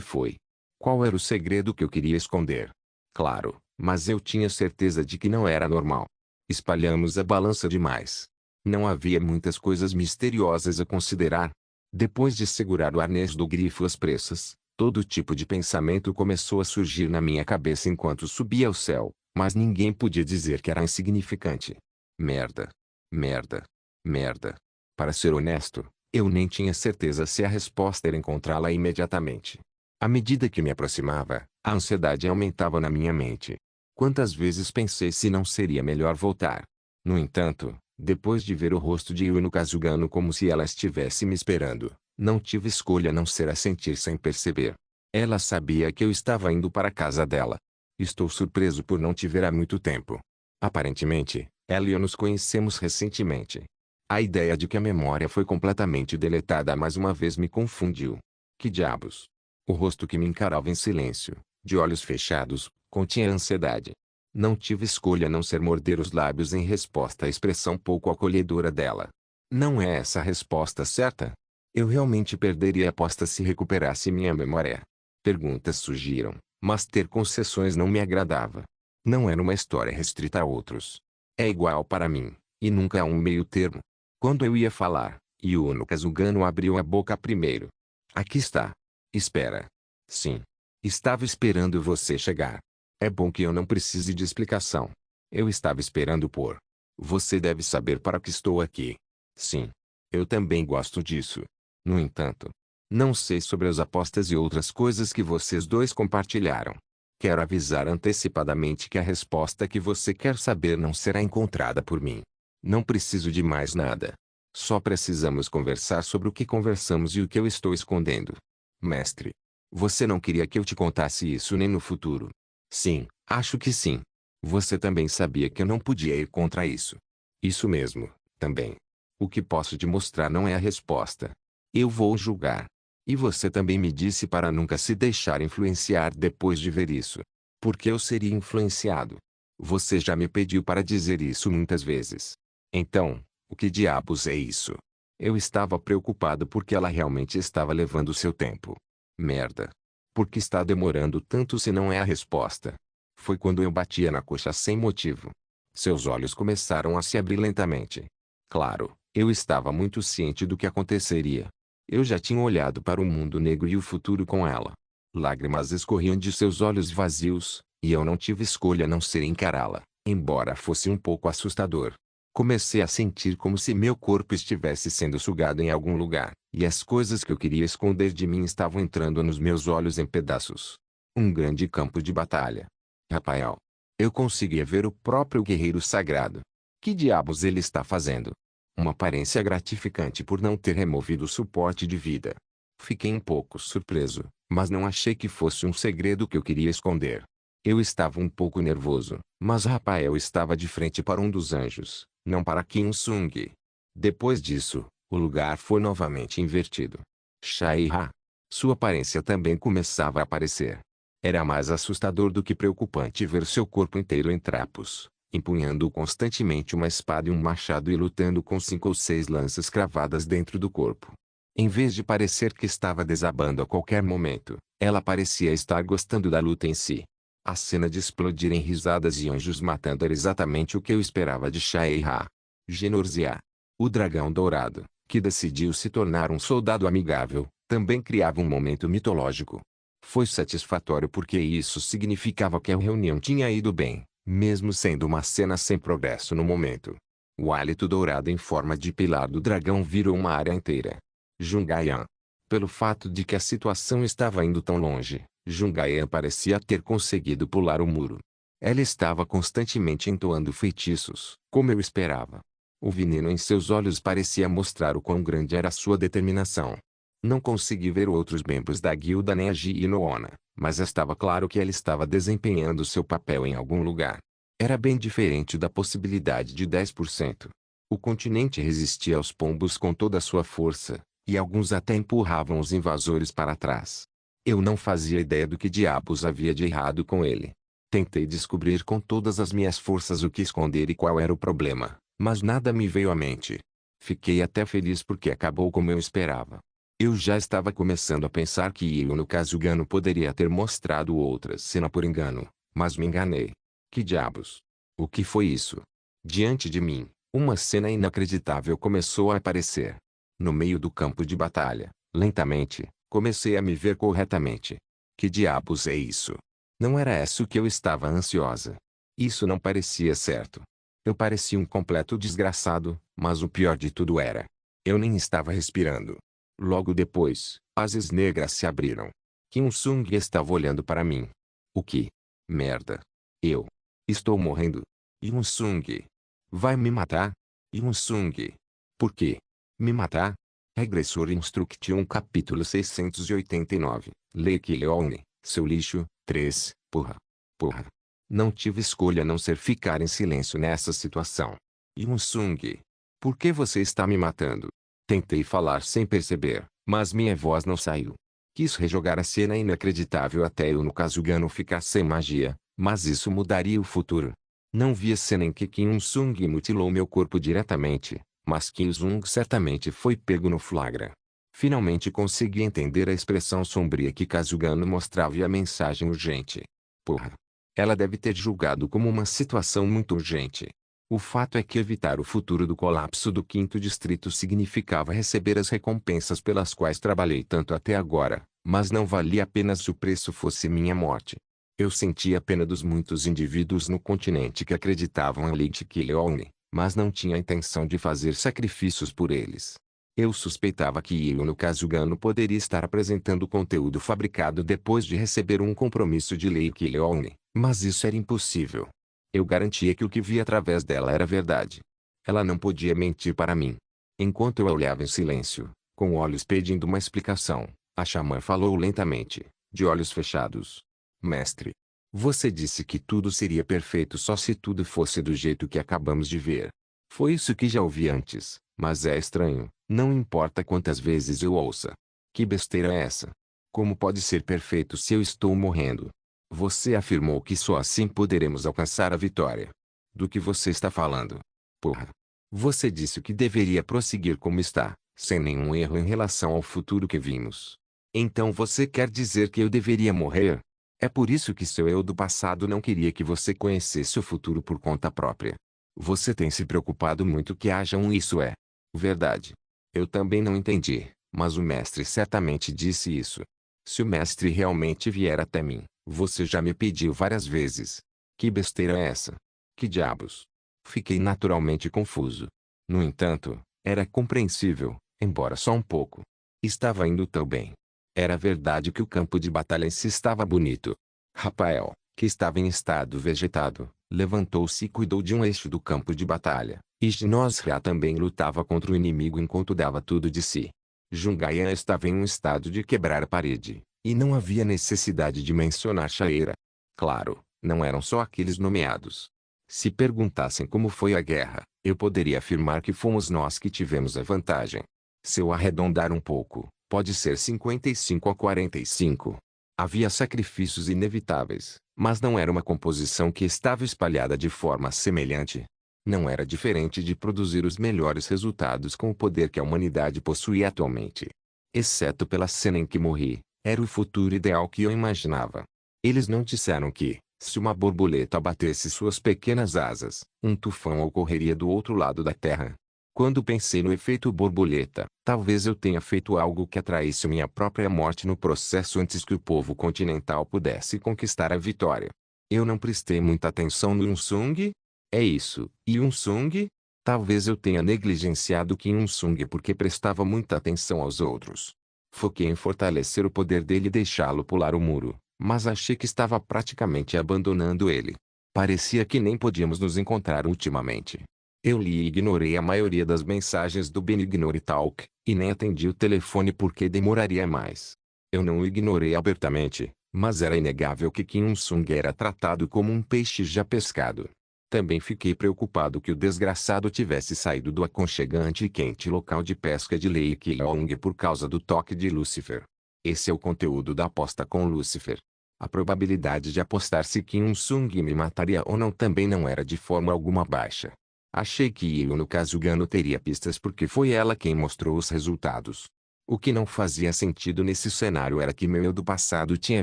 foi? Qual era o segredo que eu queria esconder? Claro, mas eu tinha certeza de que não era normal. Espalhamos a balança demais. Não havia muitas coisas misteriosas a considerar. Depois de segurar o arnês do grifo às pressas, todo tipo de pensamento começou a surgir na minha cabeça enquanto subia ao céu, Mas ninguém podia dizer que era insignificante. Merda. Merda. Merda. Para ser honesto, eu nem tinha certeza se a resposta era encontrá-la imediatamente. À medida que me aproximava, a ansiedade aumentava na minha mente. Quantas vezes pensei se não seria melhor voltar. No entanto, depois de ver o rosto de Yuno Kazugano como se ela estivesse me esperando, não tive escolha a não ser assentir sem perceber. Ela sabia que eu estava indo para a casa dela. Estou surpreso por não te ver há muito tempo. Aparentemente, ela e eu nos conhecemos recentemente. A ideia de que a memória foi completamente deletada mais uma vez me confundiu. Que diabos? O rosto que me encarava em silêncio, de olhos fechados, continha ansiedade. Não tive escolha a não ser morder os lábios em resposta à expressão pouco acolhedora dela. Não é essa a resposta certa? Eu realmente perderia a aposta se recuperasse minha memória. Perguntas surgiram, mas ter concessões não me agradava. Não era uma história restrita a outros. É igual para mim, e nunca há um meio termo. Quando eu ia falar, Yuno Kazugano abriu a boca primeiro. Aqui está. Espera. Sim. Estava esperando você chegar. É bom que eu não precise de explicação. Eu estava esperando por. Você deve saber para que estou aqui. Sim. Eu também gosto disso. No entanto, não sei sobre as apostas e outras coisas que vocês dois compartilharam. Quero avisar antecipadamente que a resposta que você quer saber não será encontrada por mim. Não preciso de mais nada. Só precisamos conversar sobre o que conversamos e o que eu estou escondendo. Mestre, você não queria que eu te contasse isso nem no futuro. Sim, acho que sim. Você também sabia que eu não podia ir contra isso. Isso mesmo, também. O que posso te mostrar não é a resposta. Eu vou julgar. E você também me disse para nunca se deixar influenciar depois de ver isso. Porque eu seria influenciado. Você já me pediu para dizer isso muitas vezes. Então, o que diabos é isso? Eu estava preocupado porque ela realmente estava levando seu tempo. Merda. Por que está demorando tanto se não é a resposta? Foi quando eu batia na coxa sem motivo. Seus olhos começaram a se abrir lentamente. Claro, eu estava muito ciente do que aconteceria. Eu já tinha olhado para o mundo negro e o futuro com ela. Lágrimas escorriam de seus olhos vazios, e eu não tive escolha a não ser encará-la, embora fosse um pouco assustador. Comecei a sentir como se meu corpo estivesse sendo sugado em algum lugar, e as coisas que eu queria esconder de mim estavam entrando nos meus olhos em pedaços. Um grande campo de batalha. Rafael. Eu conseguia ver o próprio guerreiro sagrado. Que diabos ele está fazendo? Uma aparência gratificante por não ter removido o suporte de vida. Fiquei um pouco surpreso, mas não achei que fosse um segredo que eu queria esconder. Eu estava um pouco nervoso, mas Rafael estava de frente para um dos anjos, não para Kim Sung. Depois disso, o lugar foi novamente invertido. Shai-Ha. Sua aparência também começava a aparecer. Era mais assustador do que preocupante ver seu corpo inteiro em trapos, empunhando constantemente uma espada e um machado e lutando com 5 ou 6 lanças cravadas dentro do corpo. Em vez de parecer que estava desabando a qualquer momento, ela parecia estar gostando da luta em si. A cena de explodir em risadas e anjos matando era exatamente o que eu esperava de Shai-Ha. Genorzia. O dragão dourado, que decidiu se tornar um soldado amigável, também criava um momento mitológico. Foi satisfatório porque isso significava que a reunião tinha ido bem, mesmo sendo uma cena sem progresso no momento. O hálito dourado em forma de pilar do dragão virou uma área inteira. Jungayan. Pelo fato de que a situação estava indo tão longe, Jungayan parecia ter conseguido pular o muro. Ela estava constantemente entoando feitiços, como eu esperava. O veneno em seus olhos parecia mostrar o quão grande era sua determinação. Não consegui ver outros membros da guilda nem a Ji no Ona, mas estava claro que ela estava desempenhando seu papel em algum lugar. Era bem diferente da possibilidade de 10%. O continente resistia aos pombos com toda a sua força, e alguns até empurravam os invasores para trás. Eu não fazia ideia do que diabos havia de errado com ele. Tentei descobrir com todas as minhas forças o que esconder e qual era o problema, mas nada me veio à mente. Fiquei até feliz porque acabou como eu esperava. Eu já estava começando a pensar que Yuno Kazugano poderia ter mostrado outra cena por engano, mas me enganei. Que diabos? O que foi isso? Diante de mim, uma cena inacreditável começou a aparecer. No meio do campo de batalha, lentamente, comecei a me ver corretamente. Que diabos é isso? Não era isso que eu estava ansiosa. Isso não parecia certo. Eu parecia um completo desgraçado, mas o pior de tudo era: eu nem estava respirando. Logo depois, asas negras se abriram. Kim Sung estava olhando para mim. O que? Merda. Eu. Estou morrendo. Yoon Sung. Vai me matar? Yoon Sung. Por quê? Me matar? Regressor Instruction capítulo 689. Lake Leone, seu lixo, 3, porra. Porra. Não tive escolha a não ser ficar em silêncio nessa situação. Yoon Sung. Por que você está me matando? Tentei falar sem perceber, mas minha voz não saiu. Quis rejogar a cena inacreditável até eu no Kazugano ficar sem magia, mas isso mudaria o futuro. Não vi a cena em que Kim Sung mutilou meu corpo diretamente, mas Kim Sung certamente foi pego no flagra. Finalmente consegui entender a expressão sombria que Kazugano mostrava e a mensagem urgente. Porra. Ela deve ter julgado como uma situação muito urgente. O fato é que evitar o futuro do colapso do quinto distrito significava receber as recompensas pelas quais trabalhei tanto até agora, mas não valia a pena se o preço fosse minha morte. Eu sentia a pena dos muitos indivíduos no continente que acreditavam em Lake Leone, mas não tinha a intenção de fazer sacrifícios por eles. Eu suspeitava que Yuno Kazugano poderia estar apresentando conteúdo fabricado depois de receber um compromisso de Lake Leone, mas isso era impossível. Eu garantia que o que via através dela era verdade. Ela não podia mentir para mim. Enquanto eu a olhava em silêncio, com olhos pedindo uma explicação, a xamã falou lentamente, de olhos fechados. Mestre, você disse que tudo seria perfeito só se tudo fosse do jeito que acabamos de ver. Foi isso que já ouvi antes, mas é estranho, não importa quantas vezes eu ouça. Que besteira é essa? Como pode ser perfeito se eu estou morrendo? Você afirmou que só assim poderemos alcançar a vitória. Do que você está falando? Porra. Você disse que deveria prosseguir como está, sem nenhum erro em relação ao futuro que vimos. Então você quer dizer que eu deveria morrer? É por isso que seu eu do passado não queria que você conhecesse o futuro por conta própria. Você tem se preocupado muito que haja um isso é verdade. Eu também não entendi, mas o mestre certamente disse isso. Se o mestre realmente vier até mim, você já me pediu várias vezes. Que besteira é essa? Que diabos? Fiquei naturalmente confuso. No entanto, era compreensível, embora só um pouco. Estava indo tão bem. Era verdade que o campo de batalha em si estava bonito. Rafael, que estava em estado vegetado, levantou-se e cuidou de um eixo do campo de batalha. E Shinosha também lutava contra o inimigo enquanto dava tudo de si. Jungayan estava em um estado de quebrar a parede, e não havia necessidade de mencionar Shaira. Claro, não eram só aqueles nomeados. Se perguntassem como foi a guerra, eu poderia afirmar que fomos nós que tivemos a vantagem. Se eu arredondar um pouco, pode ser 55 a 45. Havia sacrifícios inevitáveis, mas não era uma composição que estava espalhada de forma semelhante. Não era diferente de produzir os melhores resultados com o poder que a humanidade possui atualmente. Exceto pela cena em que morri, era o futuro ideal que eu imaginava. Eles não disseram que, se uma borboleta batesse suas pequenas asas, um tufão ocorreria do outro lado da Terra. Quando pensei no efeito borboleta, talvez eu tenha feito algo que atraísse minha própria morte no processo antes que o povo continental pudesse conquistar a vitória. Eu não prestei muita atenção no Unsung? É isso, Yoon Sung? Talvez eu tenha negligenciado Kim Sung porque prestava muita atenção aos outros. Foquei em fortalecer o poder dele e deixá-lo pular o muro, mas achei que estava praticamente abandonando ele. Parecia que nem podíamos nos encontrar ultimamente. Eu li e ignorei a maioria das mensagens do Benignore Talk, e nem atendi o telefone porque demoraria mais. Eu não o ignorei abertamente, mas era inegável que Kim Sung era tratado como um peixe já pescado. Também fiquei preocupado que o desgraçado tivesse saído do aconchegante e quente local de pesca de Lake Leong por causa do toque de Lúcifer. Esse é o conteúdo da aposta com Lúcifer. A probabilidade de apostar se Kim Sung me mataria ou não também não era de forma alguma baixa. Achei que Yuno Kazugano teria pistas porque foi ela quem mostrou os resultados. O que não fazia sentido nesse cenário era que meu eu do passado tinha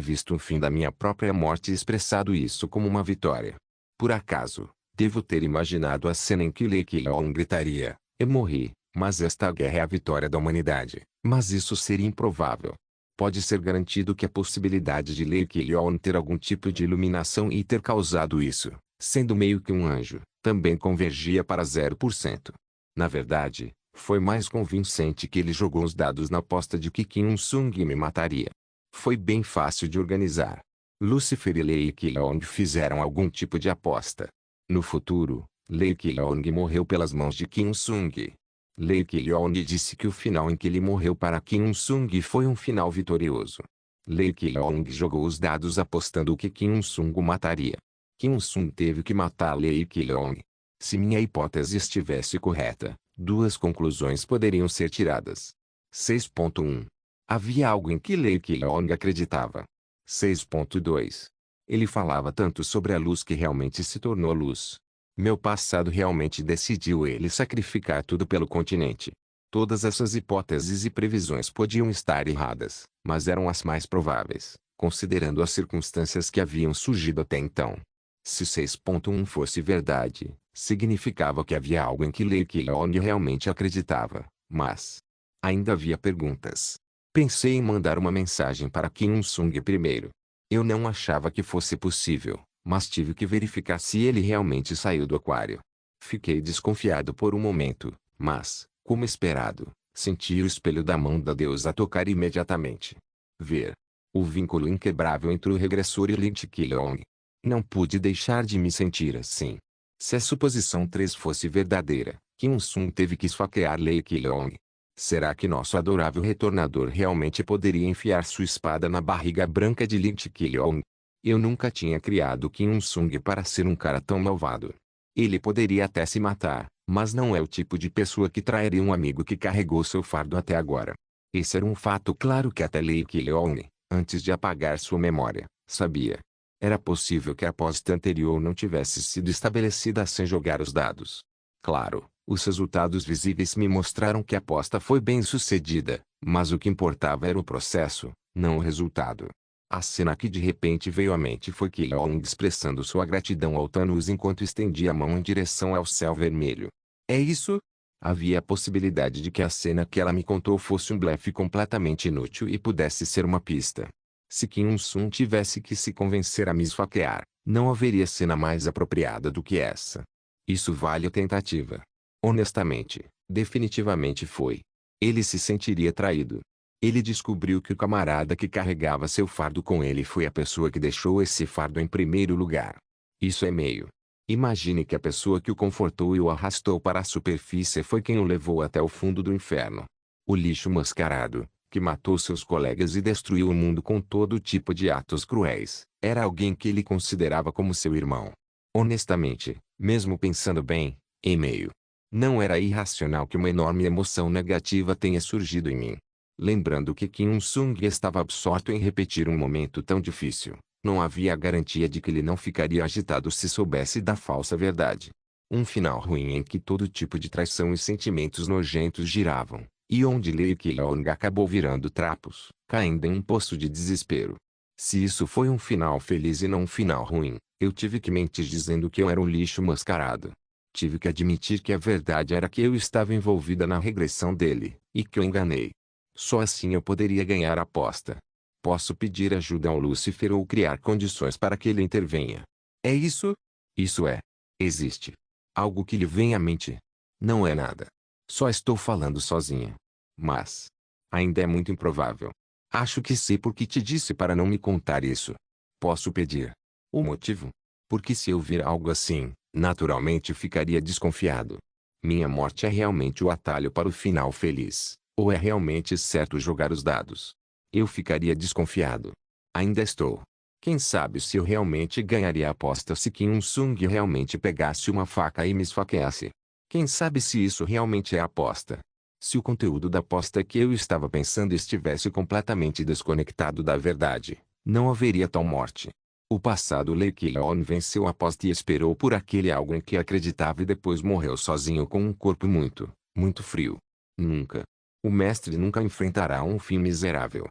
visto o fim da minha própria morte e expressado isso como uma vitória. Por acaso, devo ter imaginado a cena em que Lake Leon gritaria, eu morri, mas esta guerra é a vitória da humanidade, mas isso seria improvável. Pode ser garantido que a possibilidade de Lake Leon ter algum tipo de iluminação e ter causado isso, Sendo meio que um anjo, também convergia para 0%. Na verdade, foi mais convincente que ele jogou os dados na aposta de que Kim Il-sung me mataria. Foi bem fácil de organizar. Lucifer e Lee Ki-leong fizeram algum tipo de aposta. No futuro, Lee Ki-leong morreu pelas mãos de Kim Il-sung. Lee Ki-leong disse que o final em que ele morreu para Kim Il-sung foi um final vitorioso. Lee Ki-leong jogou os dados apostando que Kim Il-sung o mataria. Kim Il-sung teve que matar Lee Ki-leong. Se minha hipótese estivesse correta, duas conclusões poderiam ser tiradas. 6.1. Havia algo em que Lee Ki-leong acreditava. 6.2. Ele falava tanto sobre a luz que realmente se tornou luz. Meu passado realmente decidiu ele sacrificar tudo pelo continente. Todas essas hipóteses e previsões podiam estar erradas, mas eram as mais prováveis, considerando as circunstâncias que haviam surgido até então. Se 6.1 fosse verdade, significava que havia algo em que Lee Ki-leong realmente acreditava, mas ainda havia perguntas. Pensei em mandar uma mensagem para Kim Il-sung primeiro. Eu não achava que fosse possível, mas tive que verificar se ele realmente saiu do aquário. Fiquei desconfiado por um momento, mas, como esperado, senti o espelho da mão da deusa tocar imediatamente. Ver o vínculo inquebrável entre o regressor e Lee Ki-leong. Não pude deixar de me sentir assim. Se a suposição 3 fosse verdadeira, Kim Il-sung teve que esfaquear Lee Ki-leong. Será que nosso adorável retornador realmente poderia enfiar sua espada na barriga branca de Lee Ki-leong? Eu nunca tinha criado Kim Il-sung para ser um cara tão malvado. Ele poderia até se matar, mas não é o tipo de pessoa que trairia um amigo que carregou seu fardo até agora. Esse era um fato claro que até Lee Ki-leong, antes de apagar sua memória, sabia. Era possível que a aposta anterior não tivesse sido estabelecida sem jogar os dados. Claro, os resultados visíveis me mostraram que a aposta foi bem sucedida, mas o que importava era o processo, não o resultado. A cena que de repente veio à mente foi Ki-leong expressando sua gratidão ao Thanos enquanto estendia a mão em direção ao céu vermelho. É isso? Havia a possibilidade de que a cena que ela me contou fosse um blefe completamente inútil e pudesse ser uma pista. Se Kim Il-sung tivesse que se convencer a me esfaquear, não haveria cena mais apropriada do que essa. Isso vale a tentativa. Honestamente, definitivamente foi. Ele se sentiria traído. Ele descobriu que o camarada que carregava seu fardo com ele foi a pessoa que deixou esse fardo em primeiro lugar. Isso é meio. Imagine que a pessoa que o confortou e o arrastou para a superfície foi quem o levou até o fundo do inferno. O lixo mascarado, que matou seus colegas e destruiu o mundo com todo tipo de atos cruéis, era alguém que ele considerava como seu irmão. Honestamente, mesmo pensando bem, em meio. Não era irracional que uma enorme emoção negativa tenha surgido em mim. Lembrando que Kim Il-sung estava absorto em repetir um momento tão difícil, não havia garantia de que ele não ficaria agitado se soubesse da falsa verdade. Um final ruim em que todo tipo de traição e sentimentos nojentos giravam, e onde Lee Ki-leong acabou virando trapos, caindo em um poço de desespero. Se isso foi um final feliz e não um final ruim, eu tive que mentir dizendo que eu era um lixo mascarado. Tive que admitir que a verdade era que eu estava envolvida na regressão dele, e que eu enganei. Só assim eu poderia ganhar a aposta. Posso pedir ajuda ao Lúcifer ou criar condições para que ele intervenha. É isso? Isso é. Existe algo que lhe vem à mente? Não é nada. Só estou falando sozinha. Mas ainda é muito improvável. Acho que sei por que te disse para não me contar isso. Posso pedir o motivo? Porque se eu vir algo assim, naturalmente ficaria desconfiado. Minha morte é realmente o atalho para o final feliz, ou é realmente certo jogar os dados? Eu ficaria desconfiado. Ainda estou. Quem sabe se eu realmente ganharia a aposta se Kim Il-sung realmente pegasse uma faca e me esfaqueasse? Quem sabe se isso realmente é a aposta? Se o conteúdo da aposta que eu estava pensando estivesse completamente desconectado da verdade, não haveria tal morte. O passado Lee Ki-leong venceu a aposta e esperou por aquele algo em que acreditava e depois morreu sozinho com um corpo muito, muito frio. Nunca. O mestre nunca enfrentará um fim miserável.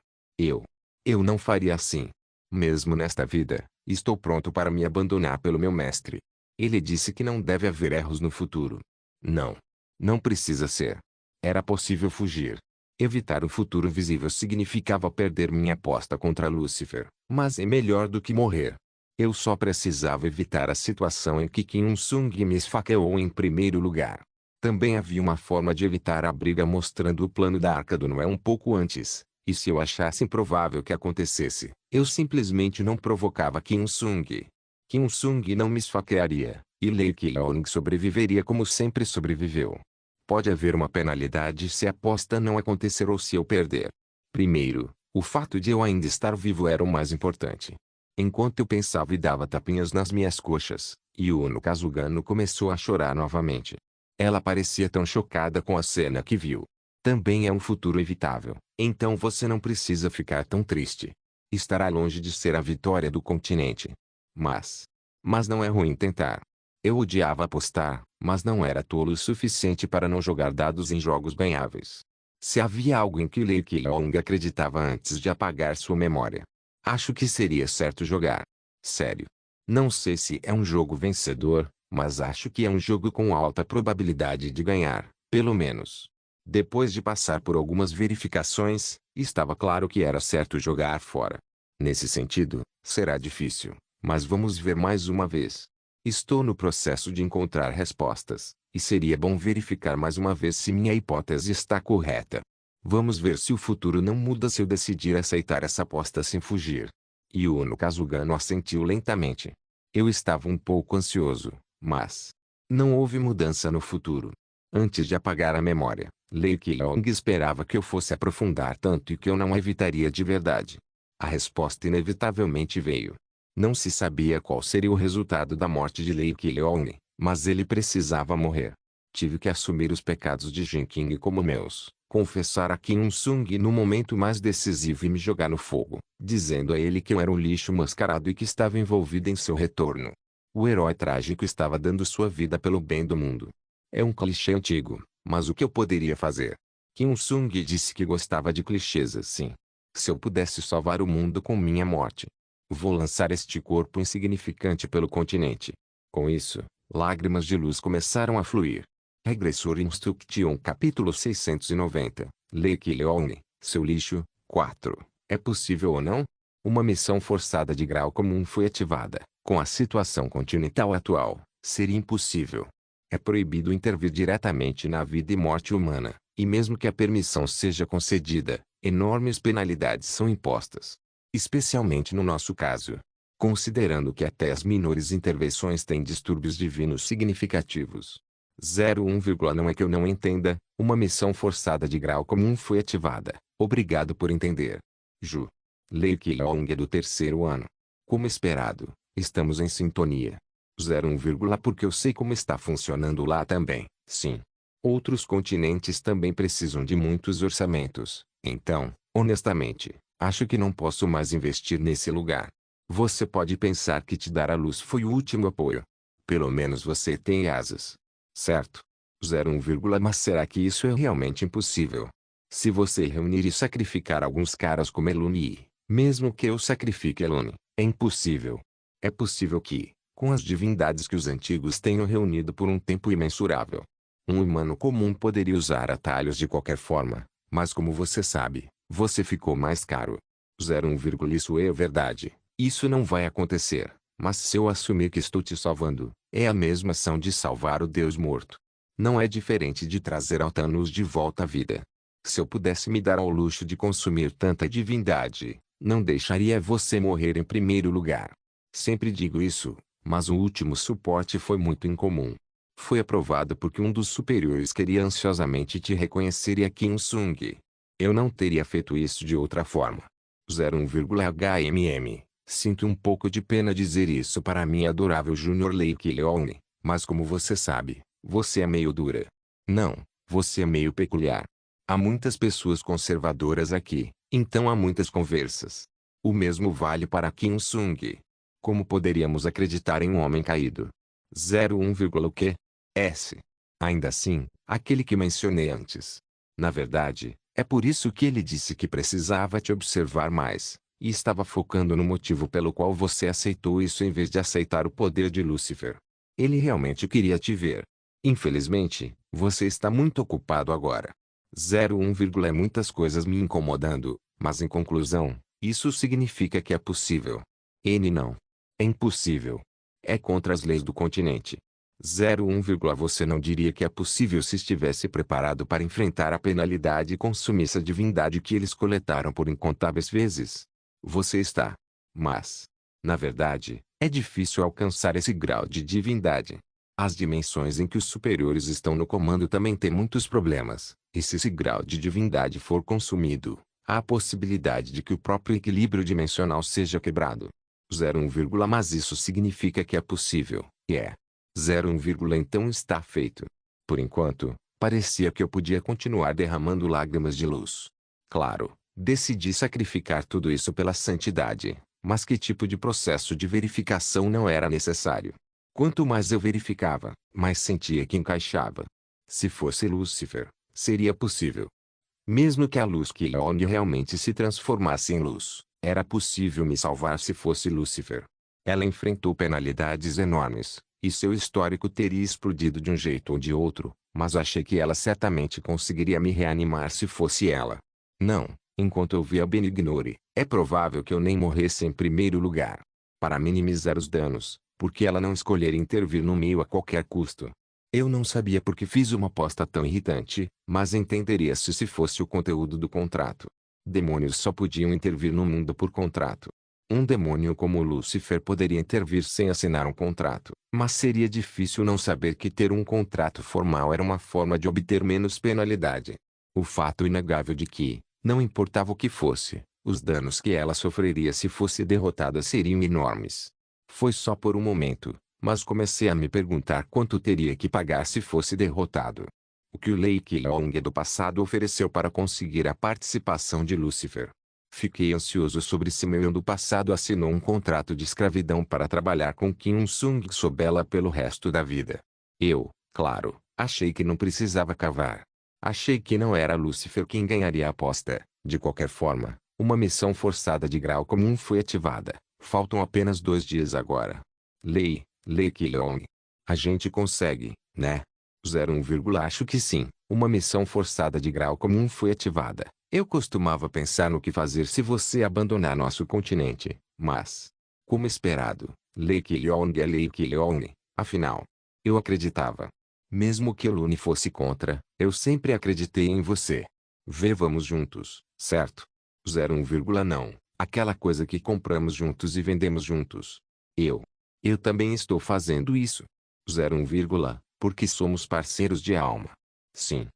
Eu não faria assim. Mesmo nesta vida, estou pronto para me abandonar pelo meu mestre. Ele disse que não deve haver erros no futuro. Não. Não precisa ser. Era possível fugir. Evitar o futuro visível significava perder minha aposta contra Lúcifer, mas é melhor do que morrer. Eu só precisava evitar a situação em que Kim Il-sung me esfaqueou em primeiro lugar. Também havia uma forma de evitar a briga mostrando o plano da Arca do Noé um pouco antes, e se eu achasse improvável que acontecesse, eu simplesmente não provocava Kim Il-sung. Kim Il-sung não me esfaquearia, e Lee Ki-leong sobreviveria como sempre sobreviveu. Pode haver uma penalidade se a aposta não acontecer ou se eu perder. Primeiro, o fato de eu ainda estar vivo era o mais importante. Enquanto eu pensava e dava tapinhas nas minhas coxas, Yuno Kazugano começou a chorar novamente. Ela parecia tão chocada com a cena que viu. Também é um futuro evitável, então você não precisa ficar tão triste. Estará longe de ser a vitória do continente. Mas não é ruim tentar. Eu odiava apostar, mas não era tolo o suficiente para não jogar dados em jogos ganháveis. Se havia algo em que Lee Ki-leong acreditava antes de apagar sua memória, acho que seria certo jogar. Sério. Não sei se é um jogo vencedor, mas acho que é um jogo com alta probabilidade de ganhar, pelo menos. Depois de passar por algumas verificações, estava claro que era certo jogar fora. Nesse sentido, será difícil, mas vamos ver mais uma vez. Estou no processo de encontrar respostas, e seria bom verificar mais uma vez se minha hipótese está correta. Vamos ver se o futuro não muda se eu decidir aceitar essa aposta sem fugir. Yuno Kazugano assentiu lentamente. Eu estava um pouco ansioso, mas não houve mudança no futuro. Antes de apagar a memória, Lee Ki-leong esperava que eu fosse aprofundar tanto e que eu não a evitaria de verdade. A resposta inevitavelmente veio. Não se sabia qual seria o resultado da morte de Lee Ki-leong, mas ele precisava morrer. Tive que assumir os pecados de Jin King como meus, confessar a Kim Il-sung no momento mais decisivo e me jogar no fogo, dizendo a ele que eu era um lixo mascarado e que estava envolvido em seu retorno. O herói trágico estava dando sua vida pelo bem do mundo. É um clichê antigo, mas o que eu poderia fazer? Kim Il-sung disse que gostava de clichês assim. Se eu pudesse salvar o mundo com minha morte, vou lançar este corpo insignificante pelo continente. Com isso, lágrimas de luz começaram a fluir. Regressor Instruction capítulo 690, Lee Ki-leong, seu lixo, 4. É possível ou não? Uma missão forçada de grau comum foi ativada. Com a situação continental atual, seria impossível. É proibido intervir diretamente na vida e morte humana, e mesmo que a permissão seja concedida, enormes penalidades são impostas. Especialmente no nosso caso. Considerando que até as menores intervenções têm distúrbios divinos significativos. 01, não é que eu não entenda, uma missão forçada de grau comum foi ativada. Obrigado por entender. Ju. Lee Ki-leong é do terceiro ano. Como esperado, estamos em sintonia. 01, porque eu sei como está funcionando lá também, sim. Outros continentes também precisam de muitos orçamentos, então, honestamente, acho que não posso mais investir nesse lugar. Você pode pensar que te dar a luz foi o último apoio. Pelo menos você tem asas. Certo? 01, mas será que isso é realmente impossível? Se você reunir e sacrificar alguns caras como Elune, mesmo que eu sacrifique Elune, é impossível. É possível que, com as divindades que os antigos tenham reunido por um tempo imensurável, um humano comum poderia usar atalhos de qualquer forma, mas como você sabe, você ficou mais caro. 01, isso é verdade. Isso não vai acontecer, mas se eu assumir que estou te salvando, é a mesma ação de salvar o Deus morto. Não é diferente de trazer Altanos de volta à vida. Se eu pudesse me dar ao luxo de consumir tanta divindade, não deixaria você morrer em primeiro lugar. Sempre digo isso, mas o último suporte foi muito incomum. Foi aprovado porque um dos superiores queria ansiosamente te reconhecer e a Kim Il-sung. Eu não teria feito isso de outra forma. 01, sinto um pouco de pena dizer isso para minha adorável Junior Lee Ki-leong, mas como você sabe, você é meio dura. Não, você é meio peculiar. Há muitas pessoas conservadoras aqui, então há muitas conversas. O mesmo vale para Kim Il-sung. Como poderíamos acreditar em um homem caído? 01, o quê? S. Ainda assim, aquele que mencionei antes. Na verdade, é por isso que ele disse que precisava te observar mais, e estava focando no motivo pelo qual você aceitou isso em vez de aceitar o poder de Lúcifer. Ele realmente queria te ver. Infelizmente, você está muito ocupado agora. 01, é muitas coisas me incomodando, mas em conclusão, isso significa que é possível. N não. É impossível. É contra as leis do continente. 01, você não diria que é possível se estivesse preparado para enfrentar a penalidade com sumiça divindade que eles coletaram por incontáveis vezes? Você está. Mas, na verdade, é difícil alcançar esse grau de divindade. As dimensões em que os superiores estão no comando também têm muitos problemas, e se esse grau de divindade for consumido, há a possibilidade de que o próprio equilíbrio dimensional seja quebrado. 01, mas isso significa que é possível, e é. 01, então está feito. Por enquanto, parecia que eu podia continuar derramando lágrimas de luz. Claro, decidi sacrificar tudo isso pela santidade, mas que tipo de processo de verificação não era necessário? Quanto mais eu verificava, mais sentia que encaixava. Se fosse Lúcifer, seria possível. Mesmo que a luz Kilong realmente se transformasse em luz, era possível me salvar se fosse Lúcifer. Ela enfrentou penalidades enormes, e seu histórico teria explodido de um jeito ou de outro, mas achei que ela certamente conseguiria me reanimar se fosse ela. Não, enquanto eu via Benignore, é provável que eu nem morresse em primeiro lugar. Para minimizar os danos, porque ela não escolheria intervir no meio a qualquer custo. Eu não sabia por que fiz uma aposta tão irritante, mas entenderia se fosse o conteúdo do contrato. Demônios só podiam intervir no mundo por contrato. Um demônio como Lúcifer poderia intervir sem assinar um contrato, mas seria difícil não saber que ter um contrato formal era uma forma de obter menos penalidade. O fato inegável de que, não importava o que fosse, os danos que ela sofreria se fosse derrotada seriam enormes. Foi só por um momento, mas comecei a me perguntar quanto teria que pagar se fosse derrotado. O que o Lei Kilong do passado ofereceu para conseguir a participação de Lúcifer. Fiquei ansioso sobre se meu eu do passado assinou um contrato de escravidão para trabalhar com Kim Sung Sobela pelo resto da vida. Eu, claro, achei que não precisava cavar. Achei que não era Lúcifer quem ganharia a aposta. De qualquer forma, uma missão forçada de grau comum foi ativada. Faltam apenas 2 dias agora. Lei Kilong. A gente consegue, né? 01, acho que sim. Uma missão forçada de grau comum foi ativada. Eu costumava pensar no que fazer se você abandonar nosso continente, mas, como esperado, Lei Kilong é Lei Kilong, afinal. Eu acreditava. Mesmo que Lune fosse contra, eu sempre acreditei em você. Vamos juntos, certo? 01, não. Aquela coisa que compramos juntos e vendemos juntos. Eu também estou fazendo isso. 01, porque somos parceiros de alma. Sim.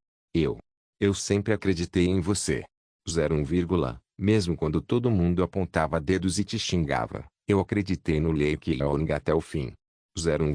Eu sempre acreditei em você. 01, mesmo quando todo mundo apontava dedos e te xingava, eu acreditei no Lei Kilong até o fim. 01,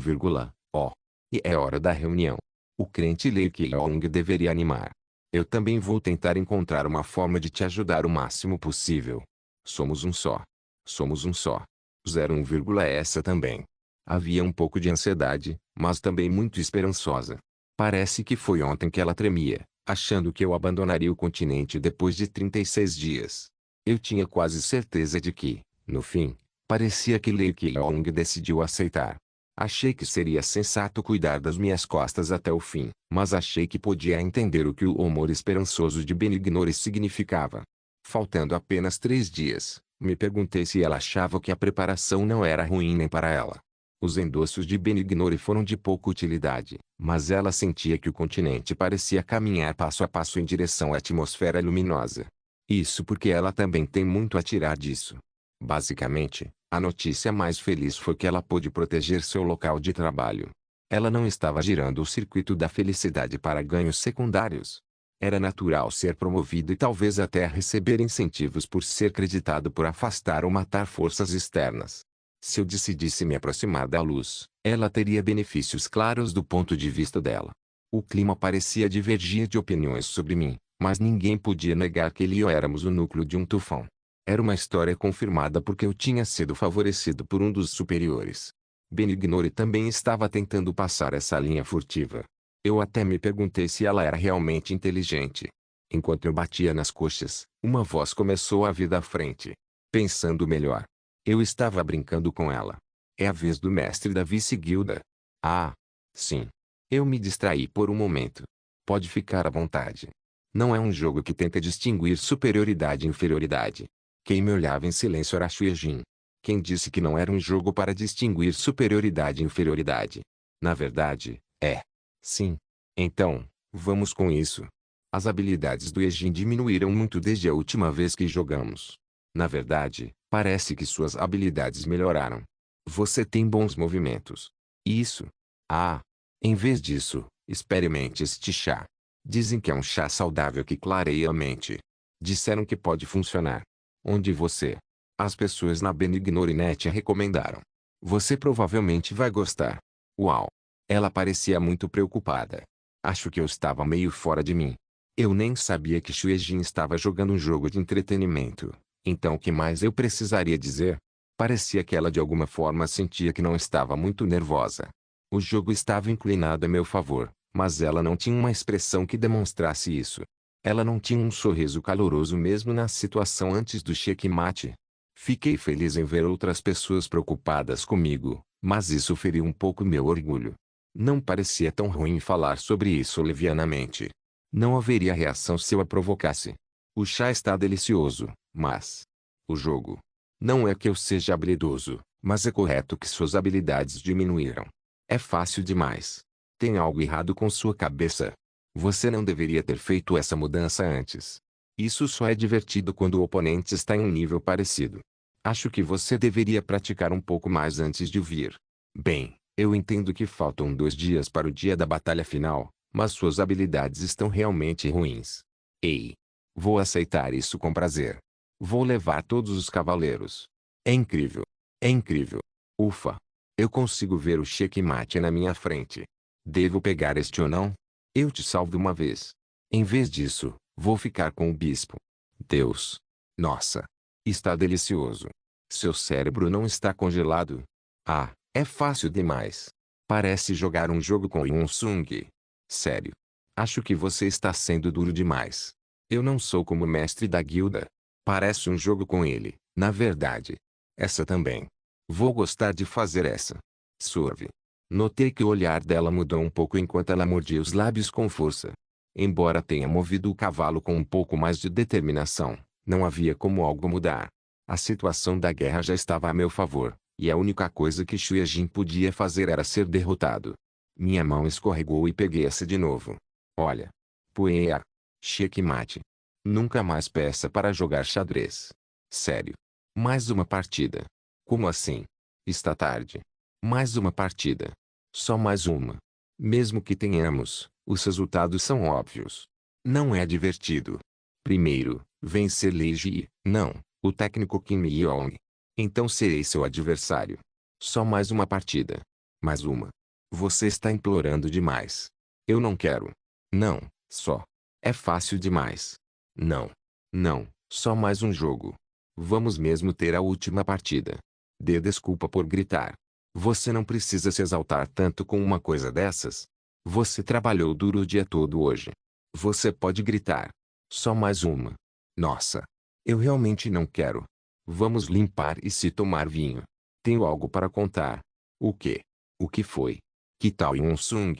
e é hora da reunião. O crente Lei Kilong deveria animar. Eu também vou tentar encontrar uma forma de te ajudar o máximo possível. Somos um só. Somos um só. 01, essa também. Havia um pouco de ansiedade, mas também muito esperançosa. Parece que foi ontem que ela tremia, achando que eu abandonaria o continente depois de 36 dias. Eu tinha quase certeza de que, no fim, parecia que Lei Kilong decidiu aceitar. Achei que seria sensato cuidar das minhas costas até o fim, mas achei que podia entender o que o humor esperançoso de Benignore significava. Faltando apenas 3 dias, me perguntei se ela achava que a preparação não era ruim nem para ela. Os endossos de Benignore foram de pouca utilidade, mas ela sentia que o continente parecia caminhar passo a passo em direção à atmosfera luminosa. Isso porque ela também tem muito a tirar disso. Basicamente, a notícia mais feliz foi que ela pôde proteger seu local de trabalho. Ela não estava girando o circuito da felicidade para ganhos secundários. Era natural ser promovido e talvez até receber incentivos por ser creditado por afastar ou matar forças externas. Se eu decidisse me aproximar da luz, ela teria benefícios claros do ponto de vista dela. O clima parecia divergir de opiniões sobre mim, mas ninguém podia negar que ele e eu éramos o núcleo de um tufão. Era uma história confirmada porque eu tinha sido favorecido por um dos superiores. Benignore também estava tentando passar essa linha furtiva. Eu até me perguntei se ela era realmente inteligente. Enquanto eu batia nas coxas, uma voz começou a vir da frente. Pensando melhor, eu estava brincando com ela. É a vez do mestre da vice-guilda. Ah, sim. Eu me distraí por um momento. Pode ficar à vontade. Não é um jogo que tenta distinguir superioridade e inferioridade. Quem me olhava em silêncio era Xuejin. Quem disse que não era um jogo para distinguir superioridade e inferioridade? Na verdade, é. Sim. Então, vamos com isso. As habilidades do Eugene diminuíram muito desde a última vez que jogamos. Na verdade, parece que suas habilidades melhoraram. Você tem bons movimentos. Isso. Ah. Em vez disso, experimente este chá. Dizem que é um chá saudável que clareia a mente. Disseram que pode funcionar. Onde você? As pessoas na Benignorinete recomendaram. Você provavelmente vai gostar. Uau! Ela parecia muito preocupada. Acho que eu estava meio fora de mim. Eu nem sabia que Shueijin estava jogando um jogo de entretenimento. Então o que mais eu precisaria dizer? Parecia que ela de alguma forma sentia que não estava muito nervosa. O jogo estava inclinado a meu favor, mas ela não tinha uma expressão que demonstrasse isso. Ela não tinha um sorriso caloroso mesmo na situação antes do checkmate. Fiquei feliz em ver outras pessoas preocupadas comigo, mas isso feriu um pouco meu orgulho. Não parecia tão ruim falar sobre isso levianamente. Não haveria reação se eu a provocasse. O chá está delicioso, mas... O jogo. Não é que eu seja habilidoso, mas é correto que suas habilidades diminuíram. É fácil demais. Tem algo errado com sua cabeça. Você não deveria ter feito essa mudança antes. Isso só é divertido quando o oponente está em um nível parecido. Acho que você deveria praticar um pouco mais antes de vir. Bem, eu entendo que faltam 2 dias para o dia da batalha final, mas suas habilidades estão realmente ruins. Ei! Vou aceitar isso com prazer. Vou levar todos os cavaleiros. É incrível. É incrível. Ufa! Eu consigo ver o checkmate na minha frente. Devo pegar este ou não? Eu te salvo uma vez. Em vez disso, vou ficar com o bispo. Deus! Nossa! Está delicioso. Seu cérebro não está congelado? Ah, é fácil demais. Parece jogar um jogo com Yunsung. Sério. Acho que você está sendo duro demais. Eu não sou como o mestre da guilda. Parece um jogo com ele, na verdade. Essa também. Vou gostar de fazer essa. Surve. Notei que o olhar dela mudou um pouco enquanto ela mordia os lábios com força. Embora tenha movido o cavalo com um pouco mais de determinação, não havia como algo mudar. A situação da guerra já estava a meu favor, e a única coisa que Shueijin podia fazer era ser derrotado. Minha mão escorregou e peguei essa de novo. Olha. Puea. Checkmate. Nunca mais peça para jogar xadrez. Sério. Mais uma partida. Como assim? Está tarde. Mais uma partida. Só mais uma. Mesmo que tenhamos, os resultados são óbvios. Não é divertido. Primeiro, vencer Lei Ji, não, o técnico Kim Yong. Então serei seu adversário. Só mais uma partida. Mais uma. Você está implorando demais. Eu não quero. Não, só. É fácil demais. Não. Não, só mais um jogo. Vamos mesmo ter a última partida. Dê desculpa por gritar. Você não precisa se exaltar tanto com uma coisa dessas. Você trabalhou duro o dia todo hoje. Você pode gritar. Só mais uma. Nossa. Eu realmente não quero. Vamos limpar e se tomar vinho. Tenho algo para contar. O quê? O que foi? Que tal Yunsung?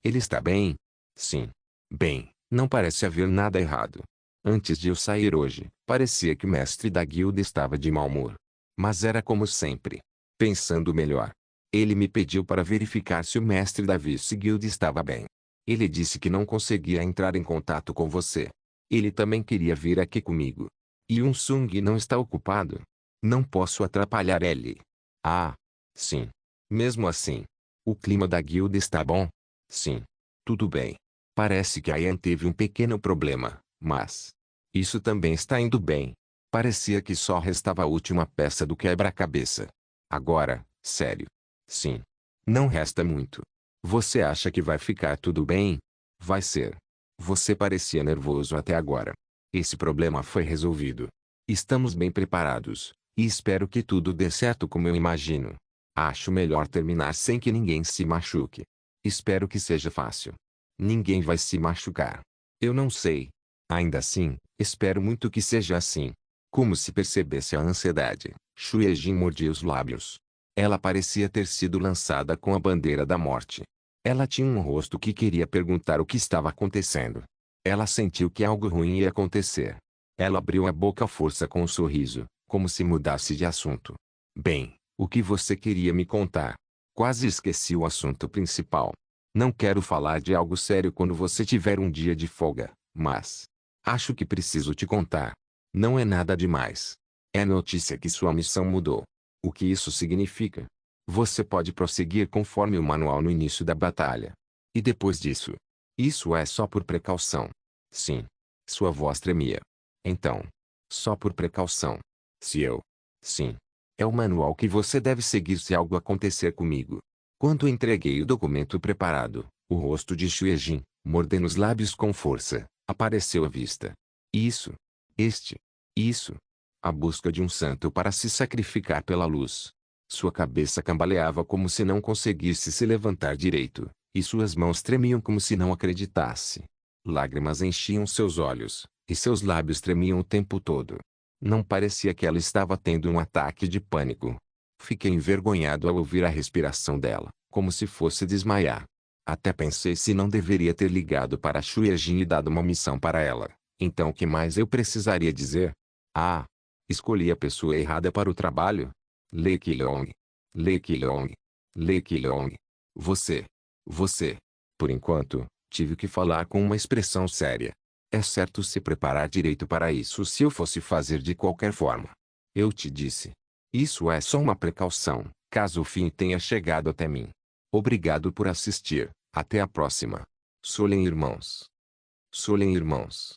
Ele está bem? Sim. Bem, não parece haver nada errado. Antes de eu sair hoje, parecia que o mestre da guilda estava de mau humor. Mas era como sempre. Pensando melhor. Ele me pediu para verificar se o mestre da vice-guilda estava bem. Ele disse que não conseguia entrar em contato com você. Ele também queria vir aqui comigo. Yunsung não está ocupado? Não posso atrapalhar ele. Ah. Sim. Mesmo assim. O clima da guilda está bom? Sim. Tudo bem. Parece que Ayan teve um pequeno problema, mas... Isso também está indo bem. Parecia que só restava a última peça do quebra-cabeça. Agora, sério. Sim. Não resta muito. Você acha que vai ficar tudo bem? Vai ser. Você parecia nervoso até agora. Esse problema foi resolvido. Estamos bem preparados, e espero que tudo dê certo como eu imagino. Acho melhor terminar sem que ninguém se machuque. Espero que seja fácil. Ninguém vai se machucar. Eu não sei. Ainda assim, espero muito que seja assim. Como se percebesse a ansiedade, Shueijin mordia os lábios. Ela parecia ter sido lançada com a bandeira da morte. Ela tinha um rosto que queria perguntar o que estava acontecendo. Ela sentiu que algo ruim ia acontecer. Ela abriu a boca à força com um sorriso, como se mudasse de assunto. Bem, o que você queria me contar? Quase esqueci o assunto principal. Não quero falar de algo sério quando você tiver um dia de folga, mas acho que preciso te contar. Não é nada demais. É notícia que sua missão mudou. O que isso significa? Você pode prosseguir conforme o manual no início da batalha. E depois disso? Isso é só por precaução. Sim. Sua voz tremia. Então, só por precaução. Se eu. Sim. É o manual que você deve seguir se algo acontecer comigo. Quando entreguei o documento preparado, o rosto de Xuejin, mordendo os lábios com força, apareceu à vista. Isso. Isso. A busca de um santo para se sacrificar pela luz. Sua cabeça cambaleava como se não conseguisse se levantar direito, e suas mãos tremiam como se não acreditasse. Lágrimas enchiam seus olhos, e seus lábios tremiam o tempo todo. Não parecia que ela estava tendo um ataque de pânico. Fiquei envergonhado ao ouvir a respiração dela, como se fosse desmaiar. Até pensei se não deveria ter ligado para Xuejin e dado uma missão para ela. Então o que mais eu precisaria dizer? Ah! Escolhi a pessoa errada para o trabalho? Lei Qilong. Lei Qilong. Lei Qilong. Você. Você. Por enquanto, tive que falar com uma expressão séria. É certo se preparar direito para isso se eu fosse fazer de qualquer forma. Eu te disse. Isso é só uma precaução, caso o fim tenha chegado até mim. Obrigado por assistir. Até a próxima. Solen Irmãos. Solen Irmãos.